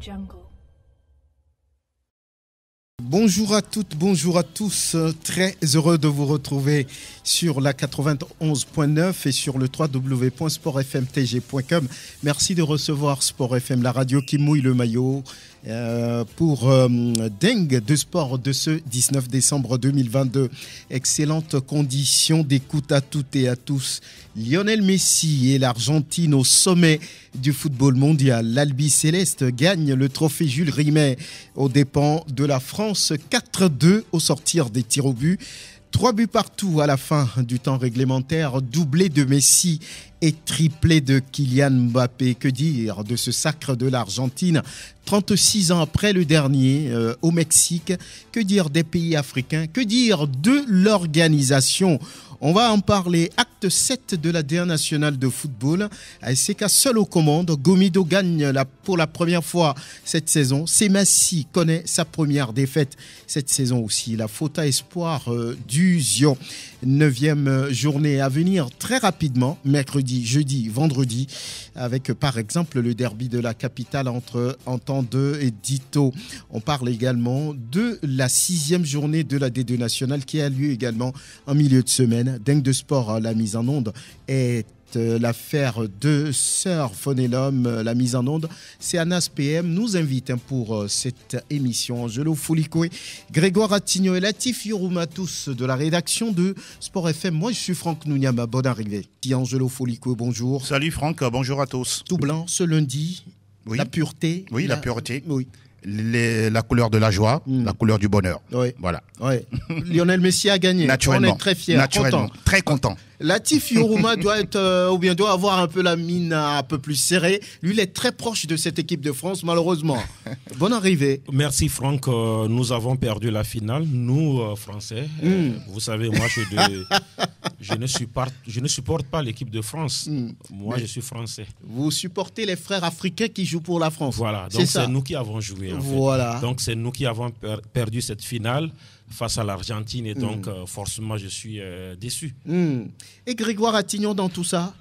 Jungle. Bonjour à toutes, bonjour à tous. Très heureux de vous retrouver sur la 91.9 et sur le www.sportfmtg.com. Merci de recevoir Sport FM, la radio qui mouille le maillot pour Dingue de sport de ce 19 décembre 2022. Excellente condition d'écoute à toutes et à tous. Lionel Messi et l'Argentine au sommet du football mondial. L'Albi Céleste gagne le trophée Jules Rimet aux dépens de la France. 4-2 au sortir des tirs au but. 3 buts partout à la fin du temps réglementaire. Doublé de Messi et triplé de Kylian Mbappé. Que dire de ce sacre de l'Argentine 36 ans après le dernier au Mexique. Que dire des pays africains? Que dire de l'organisation? On va en parler. Acte 7 de la D1 nationale de football. ASK seul aux commandes. Gomido gagne pour la première fois cette saison. Semassi connaît sa première défaite cette saison aussi. La Fota Espoir du Zion. 9e journée à venir très rapidement. Mercredi, jeudi, vendredi. Avec par exemple le derby de la capitale entre Entente et Dito. On parle également de la 6e journée de la D2 nationale qui a lieu également en milieu de semaine. Dingue de sport, la mise en onde est l'affaire de Sir Fonelum. La mise en onde, c'est Anas PM nous invite pour cette émission. Angelo Folikoué, Grégoire Attigno et Latif Yorouma, tous de la rédaction de Sport FM. Moi, je suis Franck Nouniama. Bonne arrivée. Angelo Folikoué, bonjour. Salut Franck, bonjour à tous. Tout blanc ce lundi. Oui. La pureté. Oui, la pureté. Oui. La couleur de la joie, la couleur du bonheur. Oui. Voilà. Oui. Lionel Messi a gagné. Naturellement. On est très fiers, Naturellement. content. Très content. Latif Yorouma doit avoir un peu la mine un peu plus serrée. Lui, il est très proche de cette équipe de France, malheureusement. Bonne arrivée. Merci Franck. Nous avons perdu la finale, nous Français. Vous savez, moi, je ne supporte pas l'équipe de France. Moi, je suis français. Vous supportez les frères africains qui jouent pour la France. Voilà, donc c'est nous qui avons joué. Voilà. Donc c'est nous qui avons perdu cette finale face à l'Argentine et donc forcément je suis déçu. Et Grégoire Attignon dans tout ça?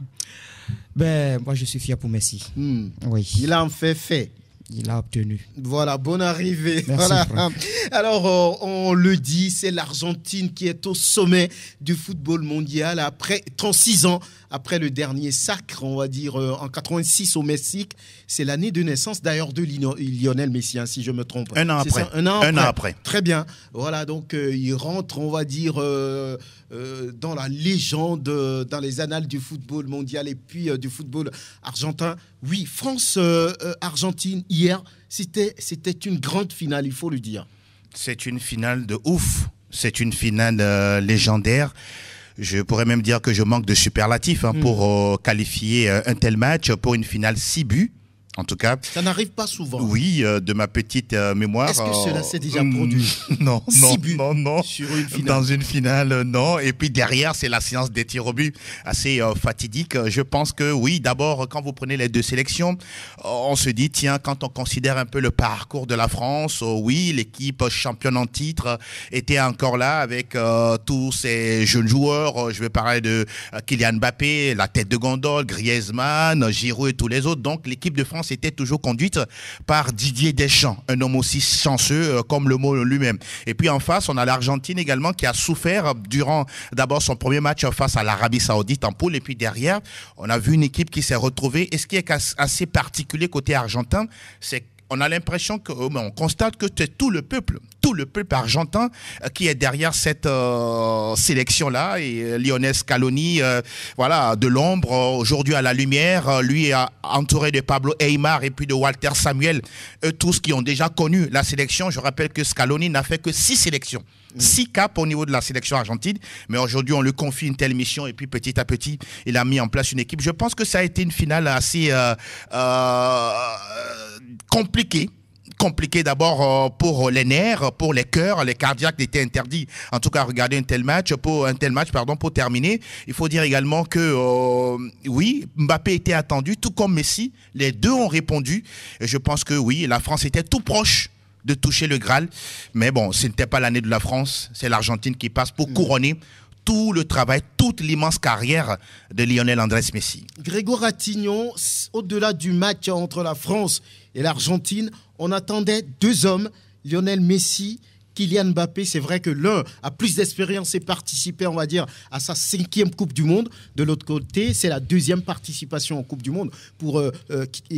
Moi je suis fier pour Messi. Oui. Il a en fait. Il a obtenu. Voilà, bonne arrivée. Merci, voilà. Franck. Alors, on le dit, c'est l'Argentine qui est au sommet du football mondial après 36 ans, après le dernier sacre, on va dire, en 86 au Mexique. C'est l'année de naissance d'ailleurs de Lionel Messi, hein, si je me trompe. Un an après. Un an après. Très bien. Voilà, donc il rentre, on va dire, dans la légende, dans les annales du football mondial et puis du football argentin. Oui, France-Argentine, hier, c'était une grande finale, il faut le dire. C'est une finale de ouf. C'est une finale légendaire. Je pourrais même dire que je manque de superlatifs pour qualifier un tel match pour une finale 6 buts. En tout cas, ça n'arrive pas souvent. Oui, de ma petite mémoire. Est-ce que cela s'est déjà produit? Non. Sur une finale. Dans une finale, non. Et puis derrière, c'est la séance des tirs au but assez fatidique. Je pense que oui, d'abord, quand vous prenez les deux sélections, on se dit, tiens, quand on considère un peu le parcours de la France, oui, l'équipe championne en titre était encore là avec tous ces jeunes joueurs. Je vais parler de Kylian Mbappé, la tête de gondole, Griezmann, Giroud et tous les autres. Donc, l'équipe de France était toujours conduite par Didier Deschamps, un homme aussi chanceux comme le mot lui-même. Et puis en face, on a l'Argentine également qui a souffert durant d'abord son premier match face à l'Arabie Saoudite en poule. Et puis derrière, on a vu une équipe qui s'est retrouvée. Et ce qui est assez particulier côté argentin, c'est on a l'impression on constate que c'est tout le peuple argentin qui est derrière cette sélection-là. Et Lionel Scaloni, de l'ombre, aujourd'hui à la lumière, lui est entouré de Pablo Aimar et puis de Walter Samuel, eux tous qui ont déjà connu la sélection. Je rappelle que Scaloni n'a fait que 6 sélections. 6 caps au niveau de la sélection argentine, mais aujourd'hui on lui confie une telle mission et puis petit à petit il a mis en place une équipe. Je pense que ça a été une finale assez compliqué d'abord pour les nerfs, pour les cœurs, les cardiaques étaient interdits. En tout cas, regarder un tel match pour terminer. Il faut dire également que oui, Mbappé était attendu, tout comme Messi. Les deux ont répondu. Et je pense que oui, la France était tout proche de toucher le Graal. Mais bon, ce n'était pas l'année de la France. C'est l'Argentine qui passe pour couronner tout le travail, toute l'immense carrière de Lionel Andrés Messi. Grégoire Attignon, au-delà du match entre la France et l'Argentine, on attendait deux hommes, Lionel Messi, Kylian Mbappé. C'est vrai que l'un a plus d'expérience et participé, on va dire, à sa 5e Coupe du Monde. De l'autre côté, c'est la 2e participation en Coupe du Monde pour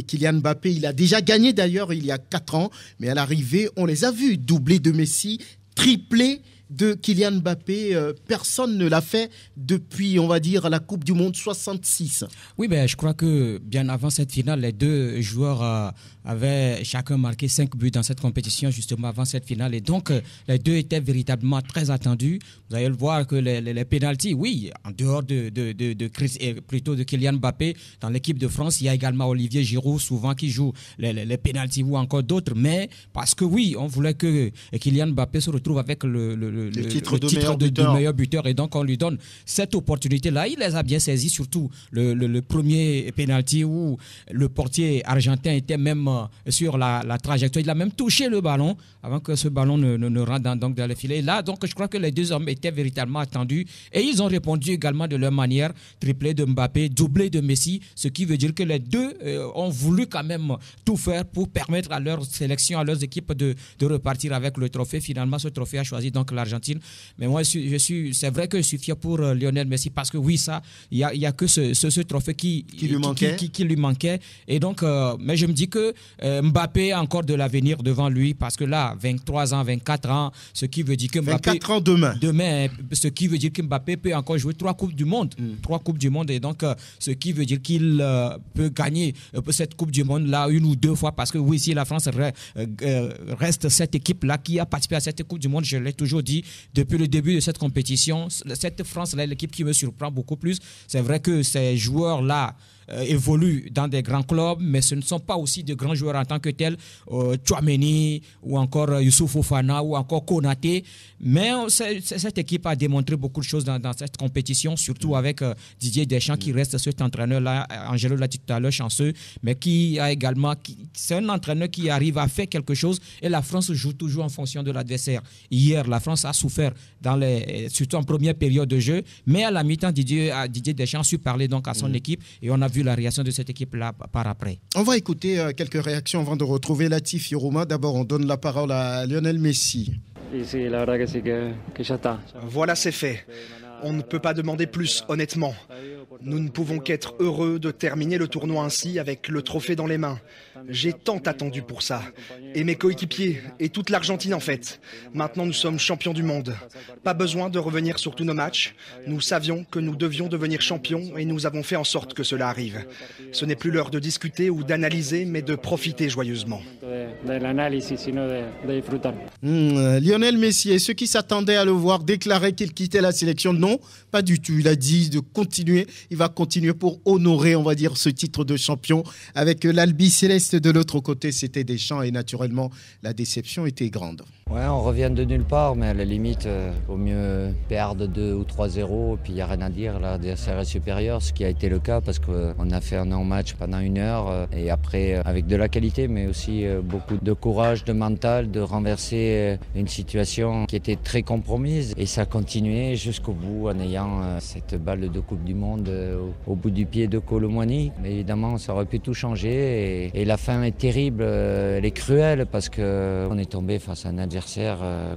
Kylian Mbappé. Il a déjà gagné d'ailleurs il y a 4 ans, mais à l'arrivée, on les a vus doublé de Messi, triplé de Kylian Mbappé. Personne ne l'a fait depuis, on va dire, la Coupe du Monde 66. Oui, je crois que bien avant cette finale, les deux joueurs avaient chacun marqué 5 buts dans cette compétition, justement avant cette finale. Et donc, les deux étaient véritablement très attendus. Vous allez le voir que les pénaltys, oui, en dehors de Kylian Mbappé, dans l'équipe de France, il y a également Olivier Giroud, souvent qui joue les pénaltys ou encore d'autres. Mais parce que oui, on voulait que Kylian Mbappé se retrouve avec le titre de meilleur buteur. Et donc, on lui donne cette opportunité-là. Il les a bien saisis, surtout le premier pénalty où le portier argentin était même sur la trajectoire. Il a même touché le ballon avant que ce ballon ne rentre dans le filet. Et là, donc, je crois que les deux hommes étaient véritablement attendus et ils ont répondu également de leur manière. Triplé de Mbappé, doublé de Messi, ce qui veut dire que les deux ont voulu quand même tout faire pour permettre à leur sélection, à leurs équipes de repartir avec le trophée. Finalement, ce trophée a choisi donc l'Argentine. Mais moi, c'est vrai que je suis fier pour Lionel Messi parce que oui, ça, il y a que ce trophée qui lui manquait. Et donc, mais je me dis que Mbappé a encore de l'avenir devant lui parce que là, 23 ans, 24 ans, ce qui veut dire que Mbappé... 24 ans demain. Demain, ce qui veut dire que Mbappé peut encore jouer 3 Coupes du Monde. 3 Coupes du Monde. Et donc, ce qui veut dire qu'il peut gagner cette Coupe du Monde là 1 ou 2 fois parce que oui, si la France reste cette équipe-là qui a participé à cette Coupe du Monde, je l'ai toujours dit, depuis le début de cette compétition, cette France-là est l'équipe qui me surprend beaucoup plus. C'est vrai que ces joueurs-là évoluent dans des grands clubs, mais ce ne sont pas aussi de grands joueurs en tant que tels, Tchouaméni ou encore Youssouf Fofana ou encore Konaté. Mais cette équipe a démontré beaucoup de choses dans cette compétition, surtout avec Didier Deschamps qui reste cet entraîneur-là, Angelo l'a dit tout à l'heure, chanceux, mais qui a également... c'est un entraîneur qui arrive à faire quelque chose et la France joue toujours en fonction de l'adversaire. Hier, la France a souffert, surtout en première période de jeu, mais à la mi-temps, Didier Deschamps a su parler donc à son équipe et on a vu la réaction de cette équipe-là par après. On va écouter quelques réactions avant de retrouver Latif Yoruma. D'abord, on donne la parole à Lionel Messi. Voilà, c'est fait. On ne peut pas demander plus, honnêtement. Nous ne pouvons qu'être heureux de terminer le tournoi ainsi avec le trophée dans les mains. J'ai tant attendu pour ça. Et mes coéquipiers, et toute l'Argentine en fait. Maintenant nous sommes champions du monde. Pas besoin de revenir sur tous nos matchs. Nous savions que nous devions devenir champions et nous avons fait en sorte que cela arrive. Ce n'est plus l'heure de discuter ou d'analyser, mais de profiter joyeusement. Lionel Messi, et ceux qui s'attendaient à le voir déclarer qu'il quittait la sélection, non, pas du tout. Il a dit de continuer. Il va continuer pour honorer, on va dire, ce titre de champion. Avec l'Albi Céleste de l'autre côté, c'était Deschamps et naturellement, la déception était grande. Ouais, on revient de nulle part, mais à la limite, vaut mieux perdre 2 ou 3-0, puis il n'y a rien à dire, l'adversaire est supérieur, ce qui a été le cas parce qu'on a fait un non-match pendant 1 heure, et après, avec de la qualité, mais aussi beaucoup de courage, de mental, de renverser une situation qui était très compromise, et ça a continué jusqu'au bout en ayant cette balle de Coupe du Monde au bout du pied de Kolo Muani. Mais évidemment, ça aurait pu tout changer, et la fin est terrible, elle est cruelle, parce qu'on est tombé face à un adversaire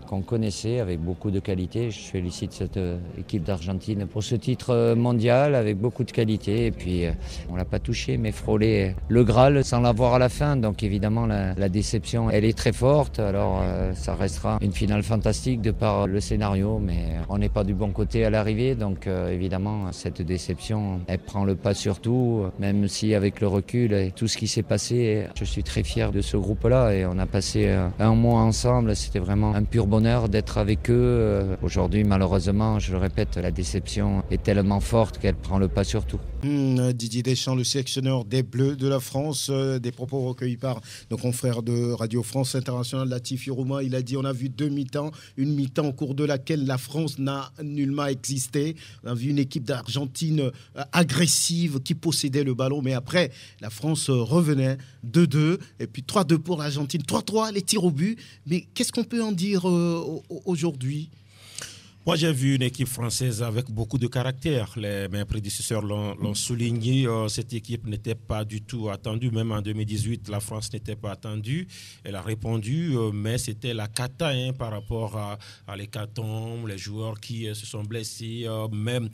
qu'on connaissait avec beaucoup de qualité. Je félicite cette équipe d'Argentine pour ce titre mondial avec beaucoup de qualité. Et puis, on ne l'a pas touché, mais frôlé le Graal sans l'avoir à la fin. Donc évidemment, la déception, elle est très forte. Alors, ça restera une finale fantastique de par le scénario, mais on n'est pas du bon côté à l'arrivée. Donc évidemment, cette déception, elle prend le pas sur tout. Même si avec le recul et tout ce qui s'est passé, je suis très fier de ce groupe-là. Et on a passé un mois ensemble. C'était vraiment un pur bonheur d'être avec eux. Aujourd'hui, malheureusement, je le répète, la déception est tellement forte qu'elle prend le pas sur tout. Didier Deschamps, le sélectionneur des Bleus de la France, des propos recueillis par nos confrères de Radio France Internationale, Latif Yoruma. Il a dit on a vu 2 mi-temps, une mi-temps au cours de laquelle la France n'a nullement existé. On a vu une équipe d'Argentine agressive qui possédait le ballon, mais après, la France revenait 2-2, et puis 3-2 pour l'Argentine, 3-3, les tirs au but. Mais qu'est-ce qu'on peut en dire aujourd'hui ? Moi, j'ai vu une équipe française avec beaucoup de caractère. Mes prédécesseurs l'ont souligné. Cette équipe n'était pas du tout attendue. Même en 2018, la France n'était pas attendue. Elle a répondu, mais c'était la cata par rapport à l'hécatombe, les joueurs qui se sont blessés. Même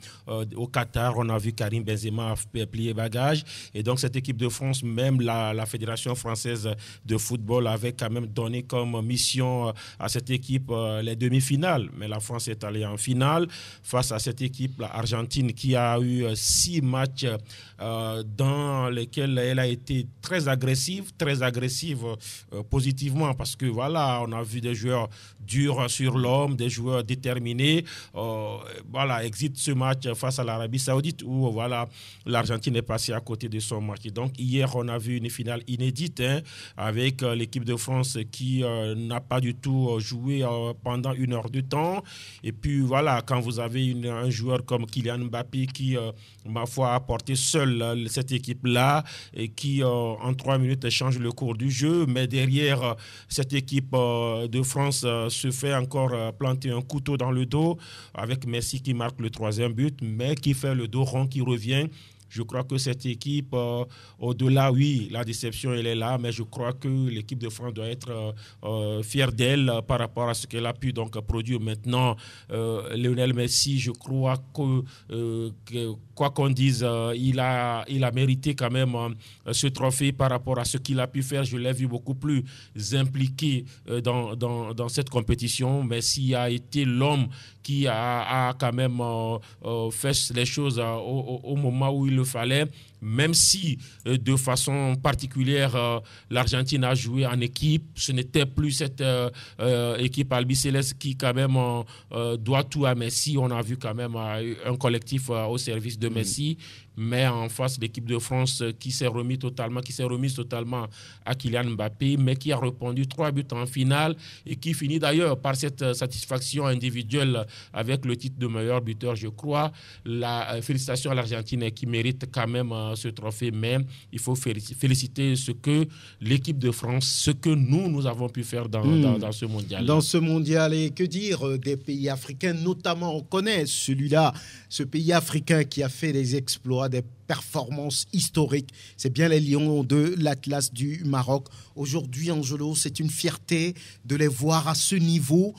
au Qatar, on a vu Karim Benzema plier bagage. Et donc, cette équipe de France, même la Fédération française de football avait quand même donné comme mission à cette équipe les demi-finales. Mais la France est allée en finale face à cette équipe, l'Argentine, qui a eu 6 matchs dans lesquels elle a été très agressive positivement, parce que voilà, on a vu des joueurs durs sur l'homme, des joueurs déterminés. Voilà, exit ce match face à l'Arabie Saoudite où voilà, l'Argentine est passée à côté de son match. Donc hier, on a vu une finale inédite avec l'équipe de France qui n'a pas du tout joué pendant 1 heure de temps. Et puis voilà, quand vous avez un joueur comme Kylian Mbappé qui, ma foi, a porté seul cette équipe-là et qui, en 3 minutes, change le cours du jeu. Mais derrière, cette équipe de France se fait encore planter un couteau dans le dos avec Messi qui marque le 3e but, mais qui fait le dos rond, qui revient. Je crois que cette équipe, au-delà, oui, la déception, elle est là, mais je crois que l'équipe de France doit être fière d'elle par rapport à ce qu'elle a pu donc produire maintenant. Lionel Messi, je crois que quoi qu'on dise, il a mérité quand même ce trophée par rapport à ce qu'il a pu faire. Je l'ai vu beaucoup plus impliqué dans cette compétition. Messi a été l'homme qui a quand même fait les choses au moment où il le fallait, même si de façon particulière l'Argentine a joué en équipe. Ce n'était plus cette équipe albicéleste qui quand même doit tout à Messi. On a vu quand même un collectif au service de Messi, mais en face l'équipe de France qui s'est remise totalement à Kylian Mbappé, mais qui a répondu 3 buts en finale et qui finit d'ailleurs par cette satisfaction individuelle avec le titre de meilleur buteur, je crois. Félicitations à l'Argentine qui mérite quand même ce trophée, mais il faut féliciter ce que l'équipe de France, ce que nous avons pu faire dans ce mondial. Dans ce mondial, et que dire des pays africains, notamment on connaît celui-là, ce pays africain qui a fait des exploits, des performances historiques. C'est bien les Lions de l'Atlas du Maroc. Aujourd'hui, Angelo, c'est une fierté de les voir à ce niveau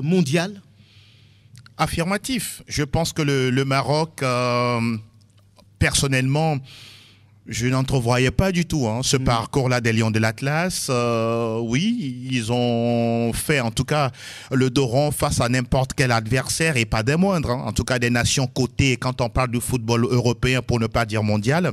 mondial. Affirmatif. Je pense que le Maroc, personnellement, je n'entrevoyais pas du tout ce parcours-là des Lions de l'Atlas. Oui, ils ont fait en tout cas le dos rond face à n'importe quel adversaire et pas des moindres. En tout cas des nations cotées quand on parle du football européen pour ne pas dire mondial.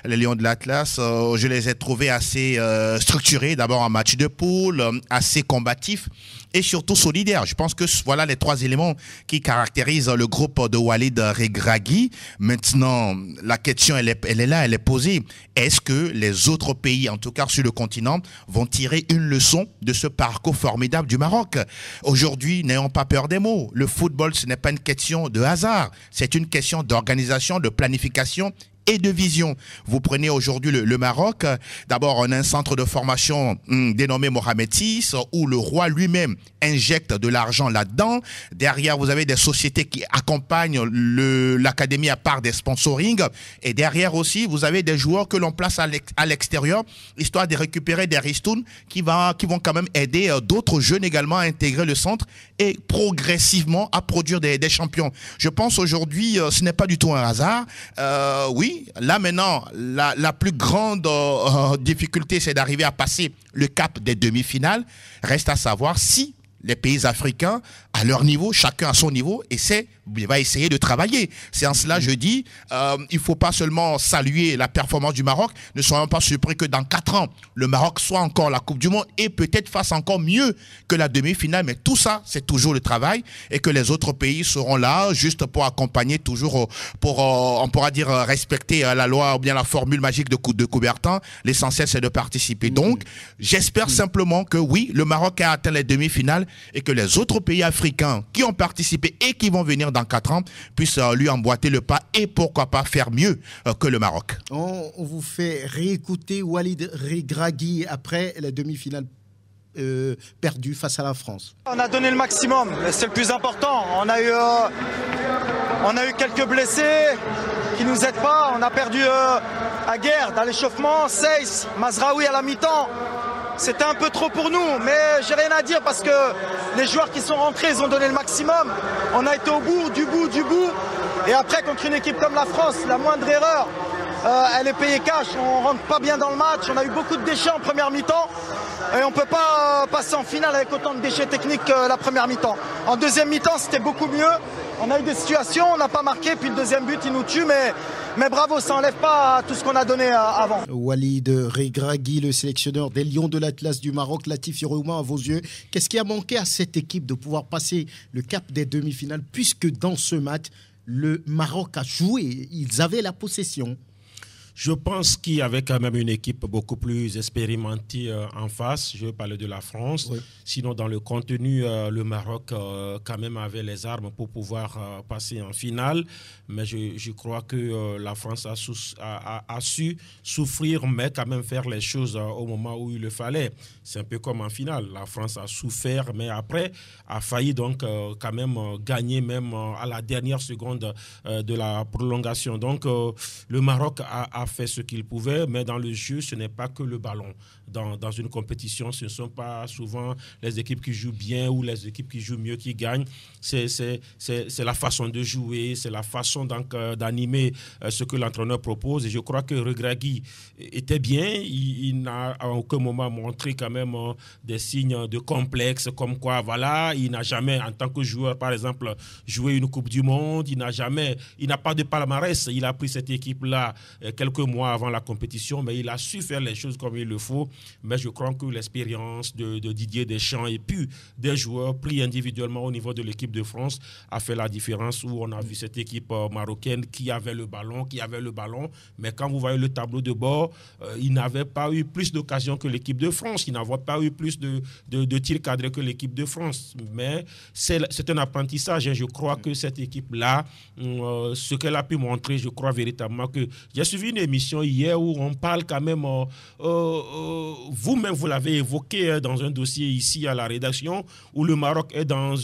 Les Lions de l'Atlas, je les ai trouvés assez structurés. D'abord en match de poule, assez combatifs et surtout solidaires. Je pense que voilà les 3 éléments qui caractérisent le groupe de Walid Regragui. Maintenant, la question elle est là, elle est posée. Est-ce que les autres pays, en tout cas sur le continent, vont tirer une leçon de ce parcours formidable du Maroc? Aujourd'hui, n'ayons pas peur des mots. Le football, ce n'est pas une question de hasard. C'est une question d'organisation, de planification et de vision. Vous prenez aujourd'hui le Maroc, d'abord on a un centre de formation dénommé Mohamed VI, où le roi lui-même injecte de l'argent là-dedans. Derrière, vous avez des sociétés qui accompagnent l'académie à part des sponsoring. Et derrière aussi, vous avez des joueurs que l'on place à l'extérieur, histoire de récupérer des ristournes qui vont quand même aider d'autres jeunes également à intégrer le centre et progressivement à produire des champions. Je pense aujourd'hui, ce n'est pas du tout un hasard. Oui, là maintenant, la plus grande difficulté, c'est d'arriver à passer le cap des demi-finales. Reste à savoir si les pays africains, à leur niveau, chacun à son niveau, va essayer de travailler. C'est en cela, je dis, il ne faut pas seulement saluer la performance du Maroc, ne soyons pas surpris que dans 4 ans, le Maroc soit encore la Coupe du Monde et peut-être fasse encore mieux que la demi-finale. Mais tout ça, c'est toujours le travail et que les autres pays seront là juste pour accompagner, toujours pour, on pourra dire, respecter la loi ou bien la formule magique de Coubertin. L'essentiel, c'est de participer. Donc, j'espère simplement que oui, le Maroc a atteint les demi-finales et que les autres pays africains qui ont participé et qui vont venir dans 4 ans puissent lui emboîter le pas et pourquoi pas faire mieux que le Maroc. On vous fait réécouter Walid Regragui après la demi-finale. perdu face à la France. On a donné le maximum, c'est le plus important. On a eu quelques blessés qui nous aident pas. On a perdu Aguerd à l'échauffement, Seyss, Mazraoui à la mi-temps. C'était un peu trop pour nous, mais j'ai rien à dire parce que les joueurs qui sont rentrés, ils ont donné le maximum. On a été au bout, du bout. Et après, contre une équipe comme la France, la moindre erreur, elle est payée cash. On rentre pas bien dans le match. On a eu beaucoup de déchets en première mi-temps. Et on ne peut pas passer en finale avec autant de déchets techniques que la première mi-temps. En deuxième mi-temps, c'était beaucoup mieux. On a eu des situations, on n'a pas marqué, puis le deuxième but, il nous tue, mais bravo, ça n'enlève pas tout ce qu'on a donné avant. Walid Regragui, le sélectionneur des Lions de l'Atlas du Maroc, Latif Yorouma, à vos yeux, qu'est-ce qui a manqué à cette équipe de pouvoir passer le cap des demi-finales, puisque dans ce match, le Maroc a joué, ils avaient la possession? Je pense qu'il y avait quand même une équipe beaucoup plus expérimentée en face. Je parle de la France. Oui. Sinon, dans le contenu, le Maroc quand même avait les armes pour pouvoir passer en finale. Mais je crois que la France a su souffrir, mais quand même faire les choses au moment où il le fallait. C'est un peu comme en finale. La France a souffert, mais après a failli donc quand même gagner même à la dernière seconde de la prolongation. Donc, le Maroc a fait ce qu'il pouvait, mais dans le jeu, ce n'est pas que le ballon. Dans une compétition, ce ne sont pas souvent les équipes qui jouent bien ou les équipes qui jouent mieux qui gagnent. C'est la façon de jouer, c'est la façon d'animer ce que l'entraîneur propose. Et je crois que Regragui était bien. Il n'a à aucun moment montré quand même des signes de complexe, comme quoi, voilà, il n'a jamais, en tant que joueur, par exemple, joué une Coupe du Monde. Il n'a pas de palmarès. Il a pris cette équipe-là quelques mois avant la compétition, mais il a su faire les choses comme il le faut. Mais je crois que l'expérience de Didier Deschamps et puis des joueurs pris individuellement au niveau de l'équipe de France a fait la différence, où on a vu cette équipe marocaine qui avait le ballon, mais quand vous voyez le tableau de bord, il n'avait pas eu plus d'occasions que l'équipe de France, il n'avait pas eu plus de tirs cadrés que l'équipe de France. Mais c'est un apprentissage. Je crois que cette équipe-là, ce qu'elle a pu montrer, je crois véritablement que... J'ai suivi une émission hier où on parle quand même... vous-même, vous l'avez évoqué dans un dossier ici à la rédaction, où le Maroc est dans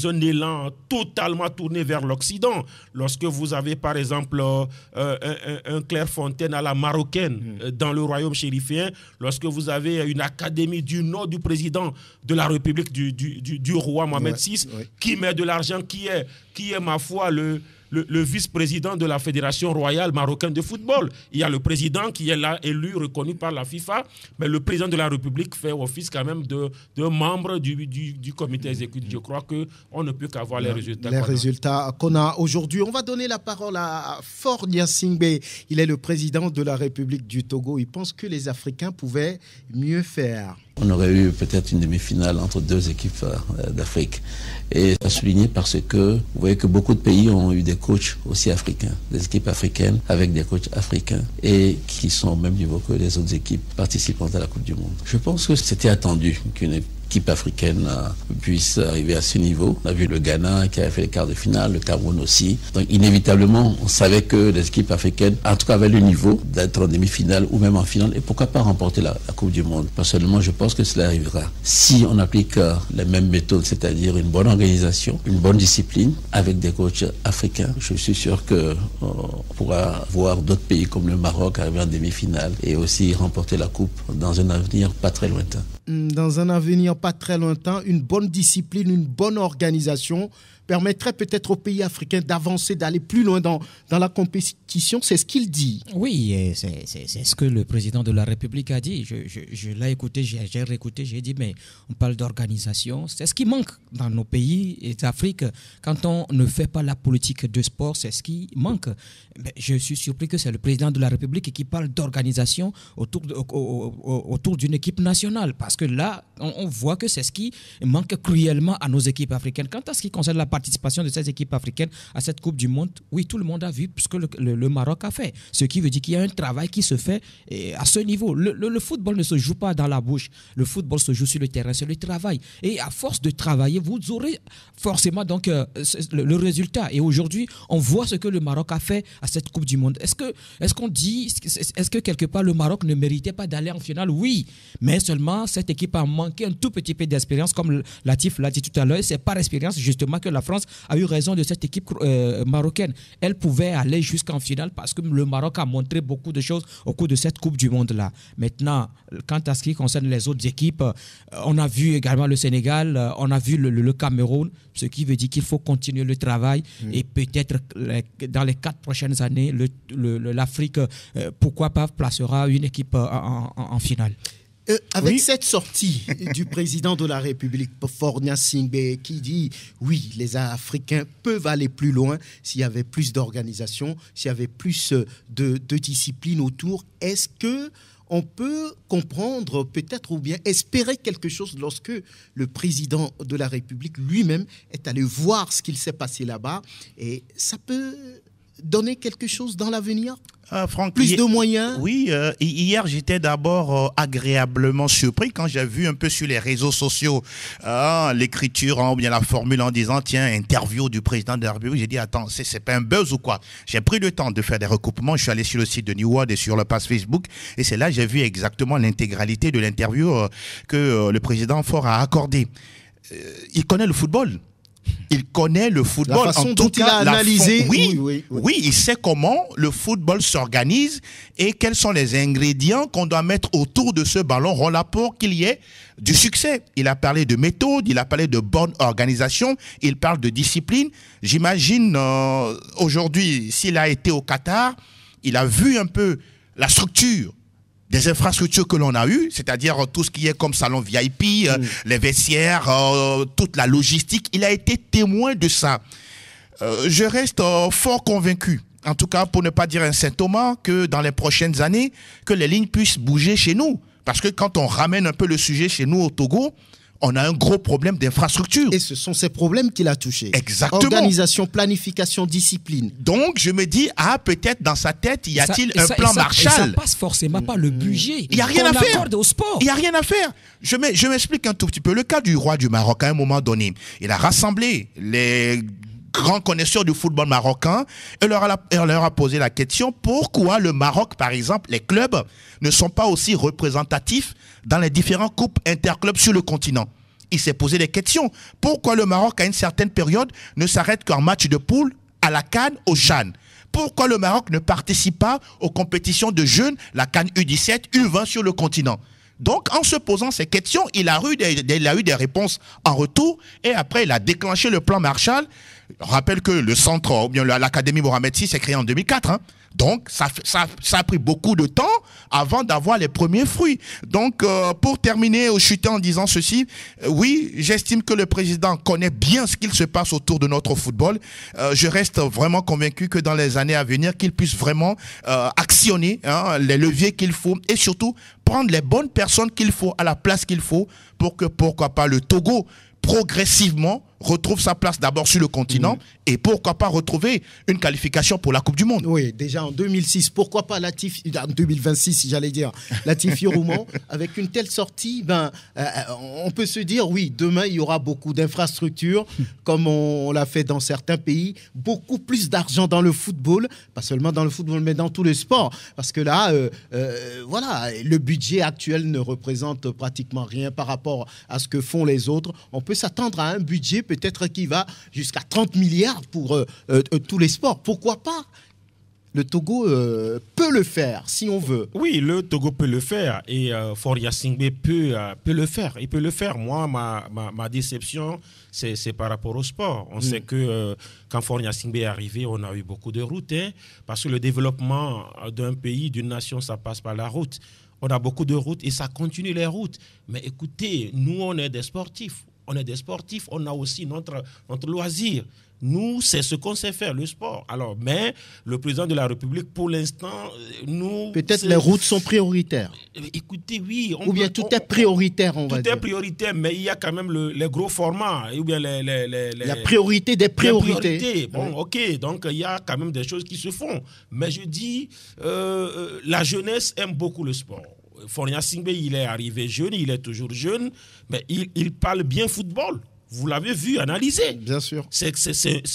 un élan totalement tourné vers l'Occident. Lorsque vous avez, par exemple, un Clairefontaine à la marocaine dans le royaume chérifien, lorsque vous avez une académie du nom du président de la République du roi Mohamed VI, qui met de l'argent, qui est, ma foi, le vice-président de la Fédération royale marocaine de football. Il y a le président qui est là, élu, reconnu par la FIFA, mais le président de la République fait office quand même de membre du comité exécutif. Je crois qu'on ne peut qu'avoir les résultats. Les résultats qu'on a aujourd'hui. On va donner la parole à Faure Gnassingbé. Il est le président de la République du Togo. Il pense que les Africains pouvaient mieux faire. On aurait eu peut-être une demi-finale entre deux équipes d'Afrique. Et à souligner parce que vous voyez que beaucoup de pays ont eu des coachs aussi africains, des équipes africaines avec des coachs africains et qui sont au même niveau que les autres équipes participantes à la Coupe du Monde. Je pense que c'était attendu qu'une équipe africaine puisse arriver à ce niveau. On a vu le Ghana qui avait fait les quarts de finale, le Cameroun aussi. Donc inévitablement, on savait que les équipes africaines, en tout cas, avaient le niveau d'être en demi-finale ou même en finale, et pourquoi pas remporter la Coupe du Monde. Personnellement, je pense que cela arrivera si on applique les mêmes méthodes, c'est-à-dire une bonne organisation, une bonne discipline avec des coachs africains. Je suis sûr qu'on pourra voir d'autres pays comme le Maroc arriver en demi-finale et aussi remporter la Coupe dans un avenir pas très lointain. Dans un avenir pas très lointain, une bonne discipline, une bonne organisation permettrait peut-être aux pays africains d'avancer, d'aller plus loin dans la compétition. C'est ce qu'il dit. Oui, c'est ce que le président de la République a dit. Je l'ai écouté, j'ai réécouté, j'ai dit, mais on parle d'organisation. C'est ce qui manque dans nos pays d'Afrique. Quand on ne fait pas la politique de sport, c'est ce qui manque. Mais je suis surpris que c'est le président de la République qui parle d'organisation autour d'une équipe nationale. Parce que là, on voit que c'est ce qui manque cruellement à nos équipes africaines. Quant à ce qui concerne la participation participation de ces équipes africaines à cette Coupe du Monde, oui, tout le monde a vu ce que le Maroc a fait. Ce qui veut dire qu'il y a un travail qui se fait à ce niveau. Le football ne se joue pas dans la bouche. Le football se joue sur le terrain, c'est le travail. Et à force de travailler, vous aurez forcément donc le résultat. Et aujourd'hui, on voit ce que le Maroc a fait à cette Coupe du Monde. Est-ce que quelque part le Maroc ne méritait pas d'aller en finale? Oui, mais seulement cette équipe a manqué un tout petit peu d'expérience, comme Latif l'a dit tout à l'heure. C'est par expérience justement que la France a eu raison de cette équipe marocaine. Elle pouvait aller jusqu'en finale parce que le Maroc a montré beaucoup de choses au cours de cette Coupe du Monde-là. Maintenant, quant à ce qui concerne les autres équipes, on a vu également le Sénégal, on a vu le Cameroun, ce qui veut dire qu'il faut continuer le travail et peut-être dans les 4 prochaines années, l'Afrique, pourquoi pas, placera une équipe en finale. Avec cette sortie du président de la République, Faure Gnassingbé, qui dit oui, les Africains peuvent aller plus loin s'il y avait plus d'organisation, s'il y avait plus de discipline autour, est-ce que on peut comprendre peut-être ou bien espérer quelque chose lorsque le président de la République lui-même est allé voir ce qu'il s'est passé là-bas, et ça peut donner quelque chose dans l'avenir? Franck, plus de moyens? Oui, hier j'étais d'abord agréablement surpris quand j'ai vu un peu sur les réseaux sociaux l'écriture ou bien la formule en disant tiens, interview du président de la République. J'ai dit attends, c'est pas un buzz ou quoi? J'ai pris le temps de faire des recoupements, je suis allé sur le site de New World et sur la page Facebook, et c'est là que j'ai vu exactement l'intégralité de l'interview que le président Faure a accordée. Il connaît le football. Il connaît le football. La façon dont il a analysé. Oui, il sait comment le football s'organise et quels sont les ingrédients qu'on doit mettre autour de ce ballon rond-là pour qu'il y ait du succès. Il a parlé de méthode, il a parlé de bonne organisation, il parle de discipline. J'imagine aujourd'hui, s'il a été au Qatar, il a vu un peu la structure des infrastructures que l'on a eues, c'est-à-dire tout ce qui est comme salon VIP, les vestiaires, toute la logistique. Il a été témoin de ça. Je reste fort convaincu, en tout cas pour ne pas dire un Saint Thomas, que dans les prochaines années, que les lignes puissent bouger chez nous. Parce que quand on ramène un peu le sujet chez nous au Togo, on a un gros problème d'infrastructure. Et ce sont ces problèmes qu'il a touchés. Exactement. Organisation, planification, discipline. Donc, je me dis, peut-être dans sa tête, y a-t-il un plan Marshall? Ça passe forcément par le budget. Il n'y a rien à faire. Au sport. Il n'y a rien à faire. Je m'explique un tout petit peu. Le cas du roi du Maroc, à un moment donné, il a rassemblé les grands connaisseurs du football marocain et leur a posé la question pourquoi le Maroc, par exemple, les clubs ne sont pas aussi représentatifs dans les différents coupes interclubs sur le continent. Il s'est posé des questions. Pourquoi le Maroc, à une certaine période, ne s'arrête qu'en match de poule à la CAN, au CHAN? Pourquoi le Maroc ne participe pas aux compétitions de jeunes, la CAN U17, U20 sur le continent? Donc, en se posant ces questions, il a eu des réponses en retour et après, il a déclenché le plan Marshall. Je rappelle que le centre, ou bien l'Académie Mohamed VI s'est créé en 2004. Donc, ça a pris beaucoup de temps avant d'avoir les premiers fruits. Donc, pour terminer au chuter en disant ceci, oui, j'estime que le président connaît bien ce qu'il se passe autour de notre football. Je reste vraiment convaincu que dans les années à venir, qu'il puisse vraiment actionner les leviers qu'il faut et surtout prendre les bonnes personnes qu'il faut à la place qu'il faut pour que, pourquoi pas, le Togo progressivement retrouve sa place d'abord sur le continent et pourquoi pas retrouver une qualification pour la Coupe du Monde. Oui, déjà en 2006, pourquoi pas en 2026, j'allais dire, Latifi Rouman, avec une telle sortie, on peut se dire, oui, demain, il y aura beaucoup d'infrastructures, comme on l'a fait dans certains pays, beaucoup plus d'argent dans le football, pas seulement dans le football, mais dans tous les sports, parce que là, voilà, le budget actuel ne représente pratiquement rien par rapport à ce que font les autres. On peut s'attendre à un budget peut-être qui va jusqu'à 30 milliards pour tous les sports. Pourquoi pas? Le Togo peut le faire si on veut. Oui, le Togo peut le faire et Faure Gnassingbé peut le faire. Il peut le faire. Moi, ma déception, c'est par rapport au sport. On sait que quand Faure Gnassingbé est arrivé, on a eu beaucoup de routes, parce que le développement d'un pays, d'une nation, ça passe par la route. On a beaucoup de routes et ça continue les routes. Mais écoutez, nous, on est des sportifs. On est des sportifs, on a aussi notre loisir. Nous, c'est ce qu'on sait faire, le sport. Alors, mais le président de la République, pour l'instant, nous... Peut-être les routes sont prioritaires. Écoutez, oui. Ou bien tout est prioritaire, on va dire. Tout est prioritaire, mais il y a quand même les gros formats. Ou bien la priorité des priorités. Bon, ok, donc il y a quand même des choses qui se font. Mais je dis, la jeunesse aime beaucoup le sport. Fournier Singbe, il est arrivé jeune, il est toujours jeune, mais il parle bien football. Vous l'avez vu, analysé. Bien sûr. C'est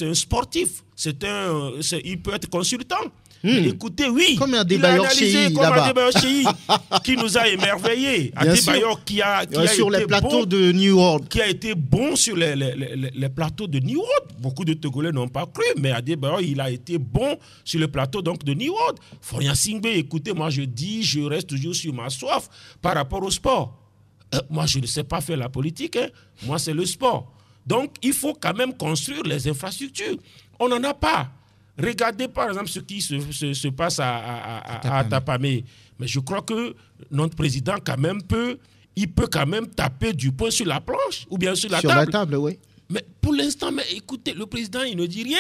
un sportif. Il peut être consultant. Écoutez, oui. Comme un Adebayor Cheyi là-bas. Qui nous a émerveillés. Adebayor qui a sur été les plateaux bon, de New World. Qui a été bon sur les plateaux de New World. Beaucoup de Togolais n'ont pas cru, mais Adebayor, il a été bon sur le plateau donc, de New World. Fournier Singbe, écoutez, moi je reste toujours sur ma soif par rapport au sport. Moi, je ne sais pas faire la politique. Moi, c'est le sport. Donc, il faut quand même construire les infrastructures. On n'en a pas. Regardez, par exemple, ce qui se passe à Tapamé. Mais je crois que notre président, quand même, peut quand même taper du poing sur la planche ou bien sur la table. Sur la table, oui. Mais pour l'instant, écoutez, le président, il ne dit rien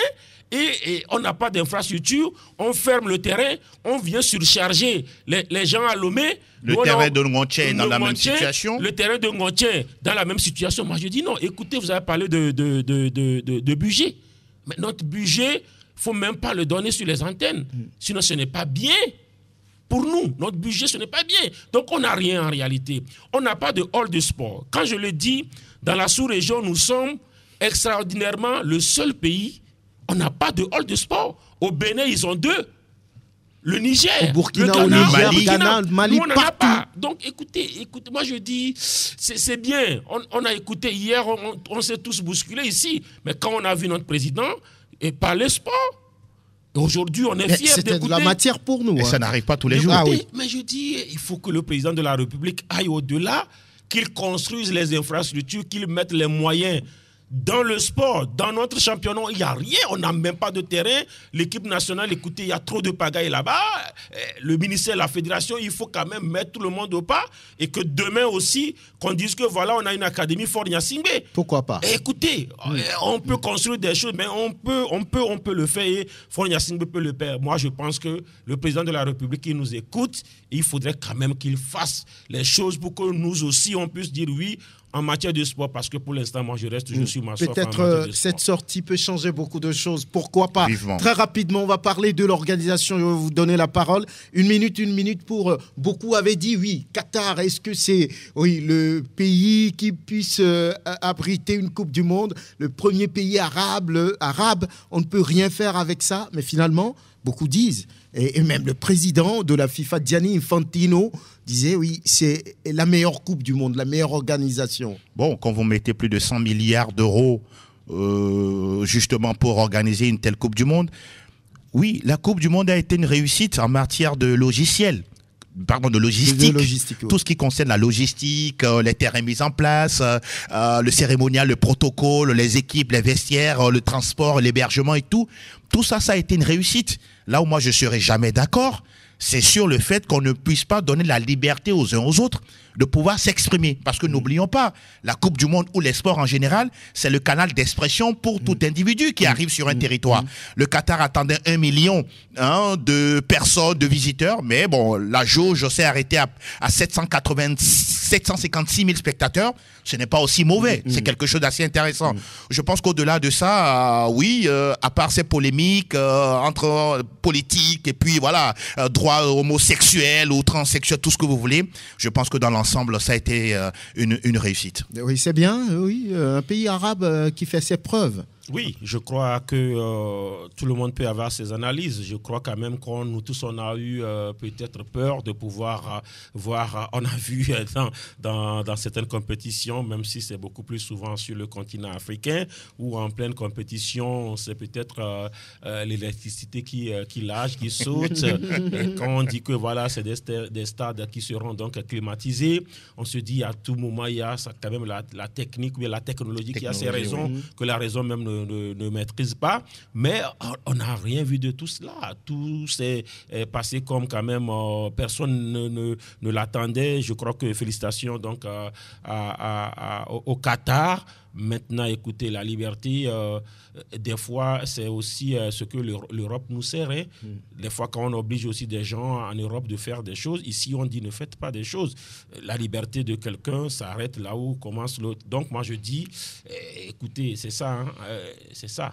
et on n'a pas d'infrastructure, on ferme le terrain, on vient surcharger les gens à Lomé. Le terrain de Ngontien est dans la même situation. Le terrain de Ngontien dans la même situation. Moi, je dis non, écoutez, vous avez parlé de budget. Mais notre budget, il ne faut même pas le donner sur les antennes. Sinon, ce n'est pas bien. Pour nous, notre budget, ce n'est pas bien. Donc, on n'a rien en réalité. On n'a pas de hall de sport. Quand je le dis, dans la sous-région, nous sommes extraordinairement le seul pays. On n'a pas de hall de sport. Au Bénin, ils ont 2. Le Niger, au Burkina, le Ghana, au Niger, Ghana, Mali, nous, on n'en a partout. pas. Donc, écoutez, moi je dis, c'est bien. On a écouté hier, on s'est tous bousculés ici. Mais quand on a vu notre président parler sport, aujourd'hui, on est fiers d'écouter. C'était de la matière pour nous. Et ça n'arrive pas tous les jours. Mais je dis, il faut que le président de la République aille au-delà, qu'il construise les infrastructures, qu'il mette les moyens dans le sport, dans notre championnat. Il n'y a rien, on n'a même pas de terrain. L'équipe nationale, écoutez, il y a trop de pagaille là-bas. Le ministère, la fédération, il faut quand même mettre tout le monde au pas et que demain aussi, qu'on dise que voilà, on a une académie Fournier Singbe. Pourquoi pas? Écoutez, on peut construire des choses, mais on peut le faire et Fournier Singbe peut le faire. Moi, je pense que le président de la République, il nous écoute et il faudrait quand même qu'il fasse les choses pour que nous aussi, on puisse dire oui en matière de sport, parce que pour l'instant, moi, je reste toujours sur ma soif. Peut-être cette sortie peut changer beaucoup de choses. Pourquoi pas? Vivement. Très rapidement, on va parler de l'organisation. Je vais vous donner la parole. Une minute pour... beaucoup avaient dit, oui, Qatar, est-ce que c'est le pays qui puisse abriter une Coupe du Monde? Le premier pays arabe, on ne peut rien faire avec ça. Mais finalement, beaucoup disent, et même le président de la FIFA, Gianni Infantino, disait, oui, c'est la meilleure Coupe du Monde, la meilleure organisation. Bon, quand vous mettez plus de 100 milliards d'euros justement pour organiser une telle Coupe du Monde, oui, la Coupe du Monde a été une réussite en matière de logistique. Oui. Tout ce qui concerne la logistique, les terrains mis en place, le cérémonial, le protocole, les équipes, les vestiaires, le transport, l'hébergement et tout. Tout ça, ça a été une réussite. Là où moi je serai jamais d'accord, c'est sur le fait qu'on ne puisse pas donner la liberté aux uns aux autres de pouvoir s'exprimer. Parce que n'oublions pas, la Coupe du Monde ou les sports en général, c'est le canal d'expression pour tout individu qui arrive sur un territoire. Le Qatar attendait 1 million de personnes, de visiteurs, mais bon, la jauge s'est arrêtée à 756 000 spectateurs. Ce n'est pas aussi mauvais. C'est quelque chose d'assez intéressant. Je pense qu'au-delà de ça, à part ces polémiques entre politique et puis voilà, droit homosexuel ou transsexuel, tout ce que vous voulez, je pense que dans l'ensemble, ça a été une réussite. Oui, c'est bien. Oui, un pays arabe qui fait ses preuves. Oui, je crois que tout le monde peut avoir ses analyses. Je crois quand même qu'on nous tous, on a eu peut-être peur de pouvoir voir. On a vu dans certaines compétitions, même si c'est beaucoup plus souvent sur le continent africain, où en pleine compétition, c'est peut-être l'électricité qui lâche, qui saute. Et quand on dit que voilà, c'est des stades qui seront donc climatisés, on se dit à tout moment, il y a quand même la technique ou la technologie qui a ses raisons, que la raison même ne maîtrise pas, mais on n'a rien vu de tout cela. Tout s'est passé comme quand même personne ne l'attendait. Je crois que félicitations donc au Qatar Maintenant, écoutez, la liberté, des fois, c'est aussi ce que l'Europe nous sert. Hein. Des fois, quand on oblige aussi des gens en Europe de faire des choses, ici, on dit ne faites pas des choses. La liberté de quelqu'un s'arrête là où commence l'autre. Donc, moi, je dis, écoutez, c'est ça. Hein, c'est ça.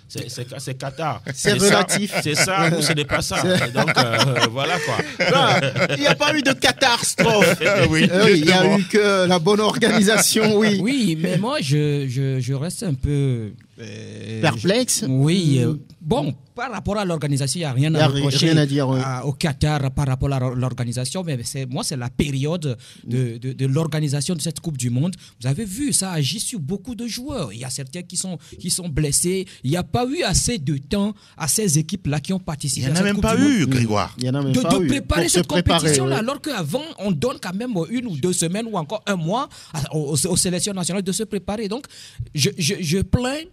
C'est Qatar. C'est relatif. C'est ça ou ce n'est pas ça. Donc, voilà quoi. Il n'y a pas eu de catastrophe. Il n'y a eu que la bonne organisation, oui. Oui, mais moi, je reste un peu... perplexe. Oui, bon, par rapport à l'organisation, il n'y a rien à reprocher rien à dire, oui. Au Qatar par rapport à l'organisation, mais c'est la période de l'organisation de cette Coupe du Monde. Vous avez vu, ça agit sur beaucoup de joueurs. Il y a certains qui sont blessés. Il n'y a pas eu assez de temps à ces équipes-là qui ont participé à cette Coupe du Monde. Il n'y en a même pas eu, Grégoire. De préparer cette compétition-là, alors qu'avant, on donne quand même 1 ou 2 semaines ou encore 1 mois aux sélections nationales de se préparer. Donc, je plains.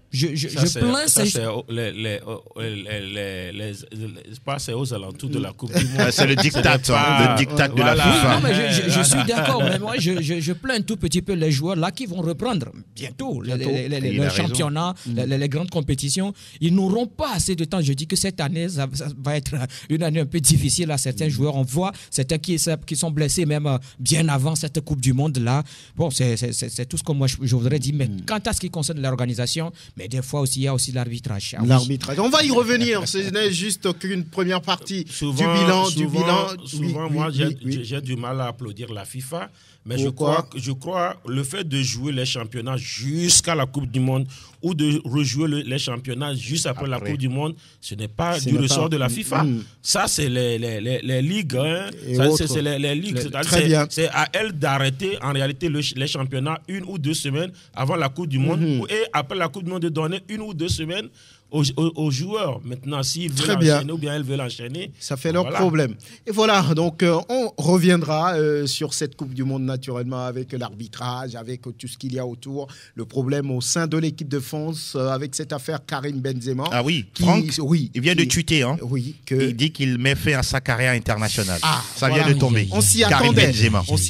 C'est aux alentours de la Coupe du Monde. C'est le dictat de la FIFA. Oui, non, mais je suis d'accord, mais moi je plains un tout petit peu les joueurs là qui vont reprendre bientôt le championnat, les grandes compétitions. Ils n'auront pas assez de temps. Je dis que cette année, ça va être une année un peu difficile à certains joueurs. On voit certains qui sont blessés même bien avant cette Coupe du Monde là. Bon, c'est tout ce que moi je voudrais dire. Mais quant à ce qui concerne l'organisation, mais des fois aussi, il y a aussi l'arbitrage. L'arbitrage. On va y revenir. Ce n'est juste qu'une première partie du bilan. Souvent, moi, j'ai du mal à applaudir la FIFA. Mais je crois le fait de jouer les championnats jusqu'à la Coupe du Monde ou de rejouer les championnats juste après la Coupe du Monde, ce n'est pas du ressort de la FIFA. Ça, c'est les ligues. Hein. C'est les ligues. C'est à elles d'arrêter en réalité les championnats 1 ou 2 semaines avant la Coupe du Monde et après la Coupe du Monde de donner 1 ou 2 semaines aux joueurs. Maintenant, s'ils veulent enchaîner ou bien elles veulent enchaîner, ça fait leur problème. Et voilà, donc on reviendra sur cette Coupe du Monde naturellement avec l'arbitrage, avec tout ce qu'il y a autour, le problème au sein de l'équipe de France avec cette affaire Karim Benzema. Ah oui, Franck, il vient de tweeter. Hein. Oui, il dit qu'il met fin à sa carrière internationale. Ça vient de tomber. On s'y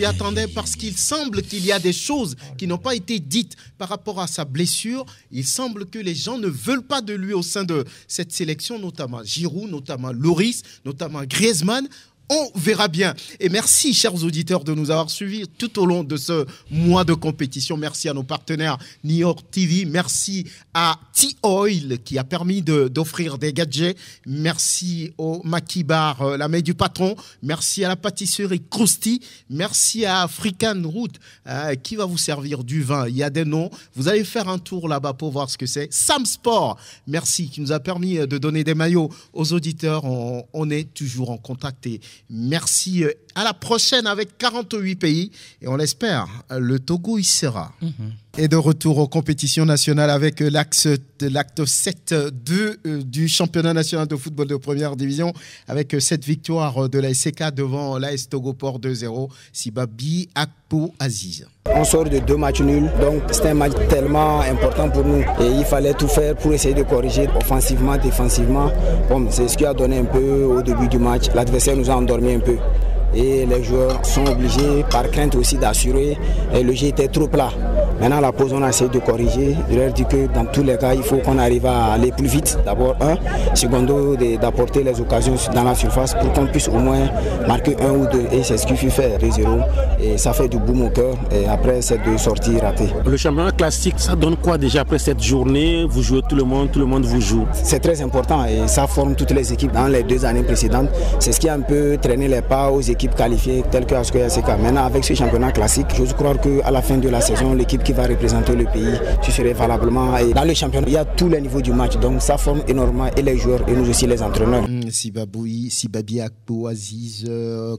attendait parce qu'il semble qu'il y a des choses qui n'ont pas été dites par rapport à sa blessure. Il semble que les gens ne veulent pas de lui au sein de cette sélection, notamment Giroud, notamment Lloris, notamment Griezmann. On verra bien. Et merci, chers auditeurs, de nous avoir suivis tout au long de ce mois de compétition. Merci à nos partenaires New York TV. Merci à T-Oil qui a permis d'offrir des gadgets. Merci au Maki Bar, la main du patron. Merci à la pâtisserie Krusty. Merci à African Root qui va vous servir du vin. Il y a des noms. Vous allez faire un tour là-bas pour voir ce que c'est. Sam Sport, merci, qui nous a permis de donner des maillots aux auditeurs. On est toujours en contact et merci. À la prochaine avec 48 pays et on l'espère, le Togo y sera. Et de retour aux compétitions nationales avec l'acte 7 du championnat national de football de première division avec cette victoire de la SCK devant l'AS Togoport 2-0. Sibabi Akpo Aziz. On sort de 2 matchs nuls, donc c'était un match tellement important pour nous et il fallait tout faire pour essayer de corriger offensivement, défensivement. Bon, c'est ce qui a donné un peu au début du match. L'adversaire nous a endormi un peu. Et les joueurs sont obligés, par crainte aussi, d'assurer. Et le jeu était trop plat. Maintenant, à la pause, on a essayé de corriger. Je leur dis que dans tous les cas, il faut qu'on arrive à aller plus vite. D'abord, secondo, d'apporter les occasions dans la surface pour qu'on puisse au moins marquer 1 ou 2. Et c'est ce qu'il faut faire, 2-0. Et ça fait du boum au cœur. Et après, c'est 2 sorties ratées. Le championnat classique, ça donne quoi déjà après cette journée? Vous jouez tout le monde vous joue. C'est très important et ça forme toutes les équipes dans les 2 années précédentes. C'est ce qui a un peu traîné les pas aux équipes qualifiées telles que Askoya SK. Maintenant, avec ce championnat classique, j'ose croire qu'à la fin de la saison, l'équipe qui va représenter le pays, tu serais valablement. Et dans le championnat, il y a tous les niveaux du match. Donc ça forme énormément et les joueurs et nous aussi les entraîneurs. Sibabi Akpo Aziz,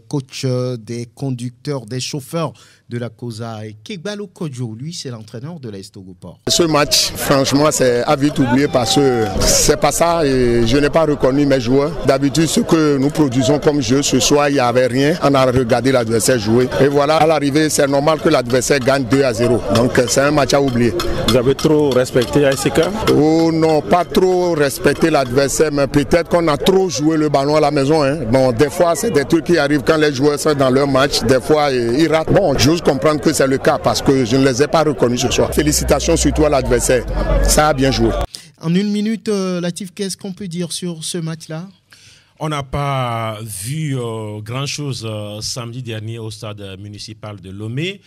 coach des conducteurs, des chauffeurs de la COSA. Et Kegbalo Kodjo, lui, c'est l'entraîneur de l'AS Togoport. Ce match, franchement, c'est à vite oublié parce que c'est pas ça et je n'ai pas reconnu mes joueurs. D'habitude, ce que nous produisons comme jeu, ce soir, il n'y avait rien. On a regardé l'adversaire jouer. Et voilà, à l'arrivée, c'est normal que l'adversaire gagne 2-0. Donc c'est un match à oublier. Vous avez trop respecté ASK? Oh non, pas trop respecté l'adversaire, mais peut-être qu'on a trop joué le ballon à la maison. Bon, des fois, c'est des trucs qui arrivent quand les joueurs sont dans leur match. Des fois, ils ratent. Bon, j'ose comprendre que c'est le cas parce que je ne les ai pas reconnus ce soir. Félicitations surtout à l'adversaire. Ça a bien joué. En une minute, Latif, qu'est-ce qu'on peut dire sur ce match-là? On n'a pas vu grand-chose samedi dernier au stade municipal de Lomé.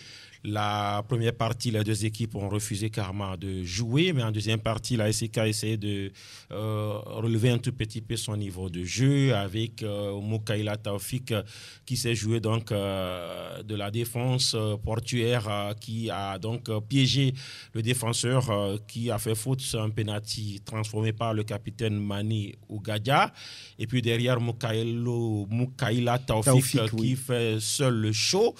La première partie, les deux équipes ont refusé carrément de jouer, mais en deuxième partie, la SK a essayé de relever un tout petit peu son niveau de jeu avec Moukaila Taoufik qui s'est joué donc de la défense portuaire qui a donc piégé le défenseur qui a fait faute sur un penalty transformé par le capitaine Mani Ougadia. Et puis derrière Moukaila Taoufik qui fait seul le show.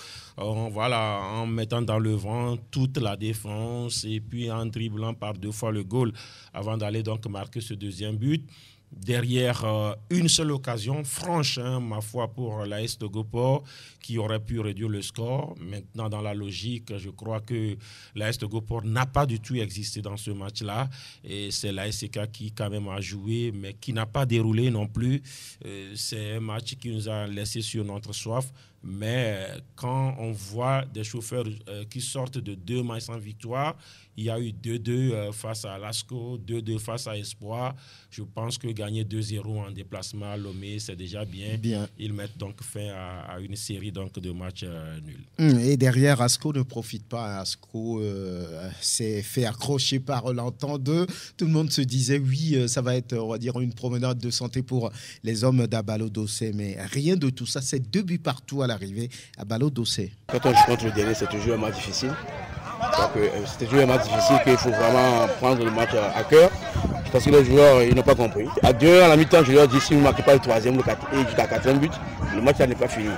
Voilà, en mettant dans le vent toute la défense et puis en dribblant par deux fois le goal avant d'aller donc marquer ce deuxième but. Derrière une seule occasion franche, ma foi, pour l'AS Togopor qui aurait pu réduire le score. Maintenant, dans la logique, je crois que l'AS Togopor n'a pas du tout existé dans ce match-là. Et c'est l'ASK qui quand même a joué, mais qui n'a pas déroulé non plus. C'est un match qui nous a laissé sur notre soif. Mais quand on voit des chauffeurs qui sortent de 2 matchs sans victoire, il y a eu 2-2 face à Lasco, 2-2 face à Espoir. Je pense que gagner 2-0 en déplacement à Lomé, c'est déjà bien. Ils mettent donc fin à une série donc, de matchs nuls. Et derrière, Asco ne profite pas. Asco s'est fait accrocher par l'entente. Tout le monde se disait, oui, ça va être, on va dire, une promenade de santé pour les hommes d'Abalo Dossé. Mais rien de tout ça. C'est 2 buts partout à l'arrivée à Abalo Dossé. Quand on joue contre le dernier, c'est toujours un match difficile. C'est toujours un match difficile qu'il faut vraiment prendre le match à cœur. Parce que les joueurs, ils n'ont pas compris. À 2 à la mi-temps, je leur dis, si vous ne marquez pas le 3e et jusqu'à 4e but, le match n'est pas fini.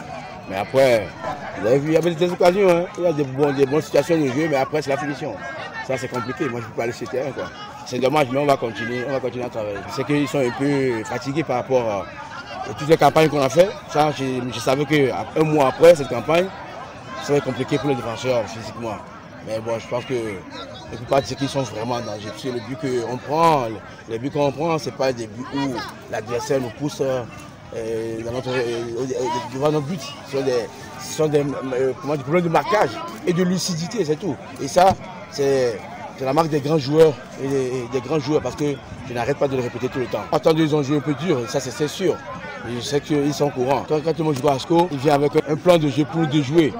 Mais après, vous avez vu, il y avait des occasions, il y a des bonnes situations de jeu, mais après, c'est la finition. Ça, c'est compliqué. Moi, je ne peux pas aller sur le terrain. C'est dommage, mais on va continuer à travailler. C'est qu'ils sont un peu fatigués par rapport à toutes les campagnes qu'on a faites. Ça, je savais qu'un mois après cette campagne, ça serait compliqué pour les défenseurs physiquement. Mais bon, je pense que la plupart de ceux qui sont vraiment en danger. Parce que les buts qu'on prend, ce n'est pas des buts où l'adversaire nous pousse devant notre but. Ce sont des problèmes de marquage et de lucidité, c'est tout. Et ça, c'est la marque des grands joueurs et des grands joueurs parce que je n'arrête pas de le répéter tout le temps. Attendez, ils ont joué un peu dur, ça c'est sûr. Et je sais qu'ils sont au courant. Quand tout le monde joue à Asco, il vient avec un plan de jeu pour nous jouer.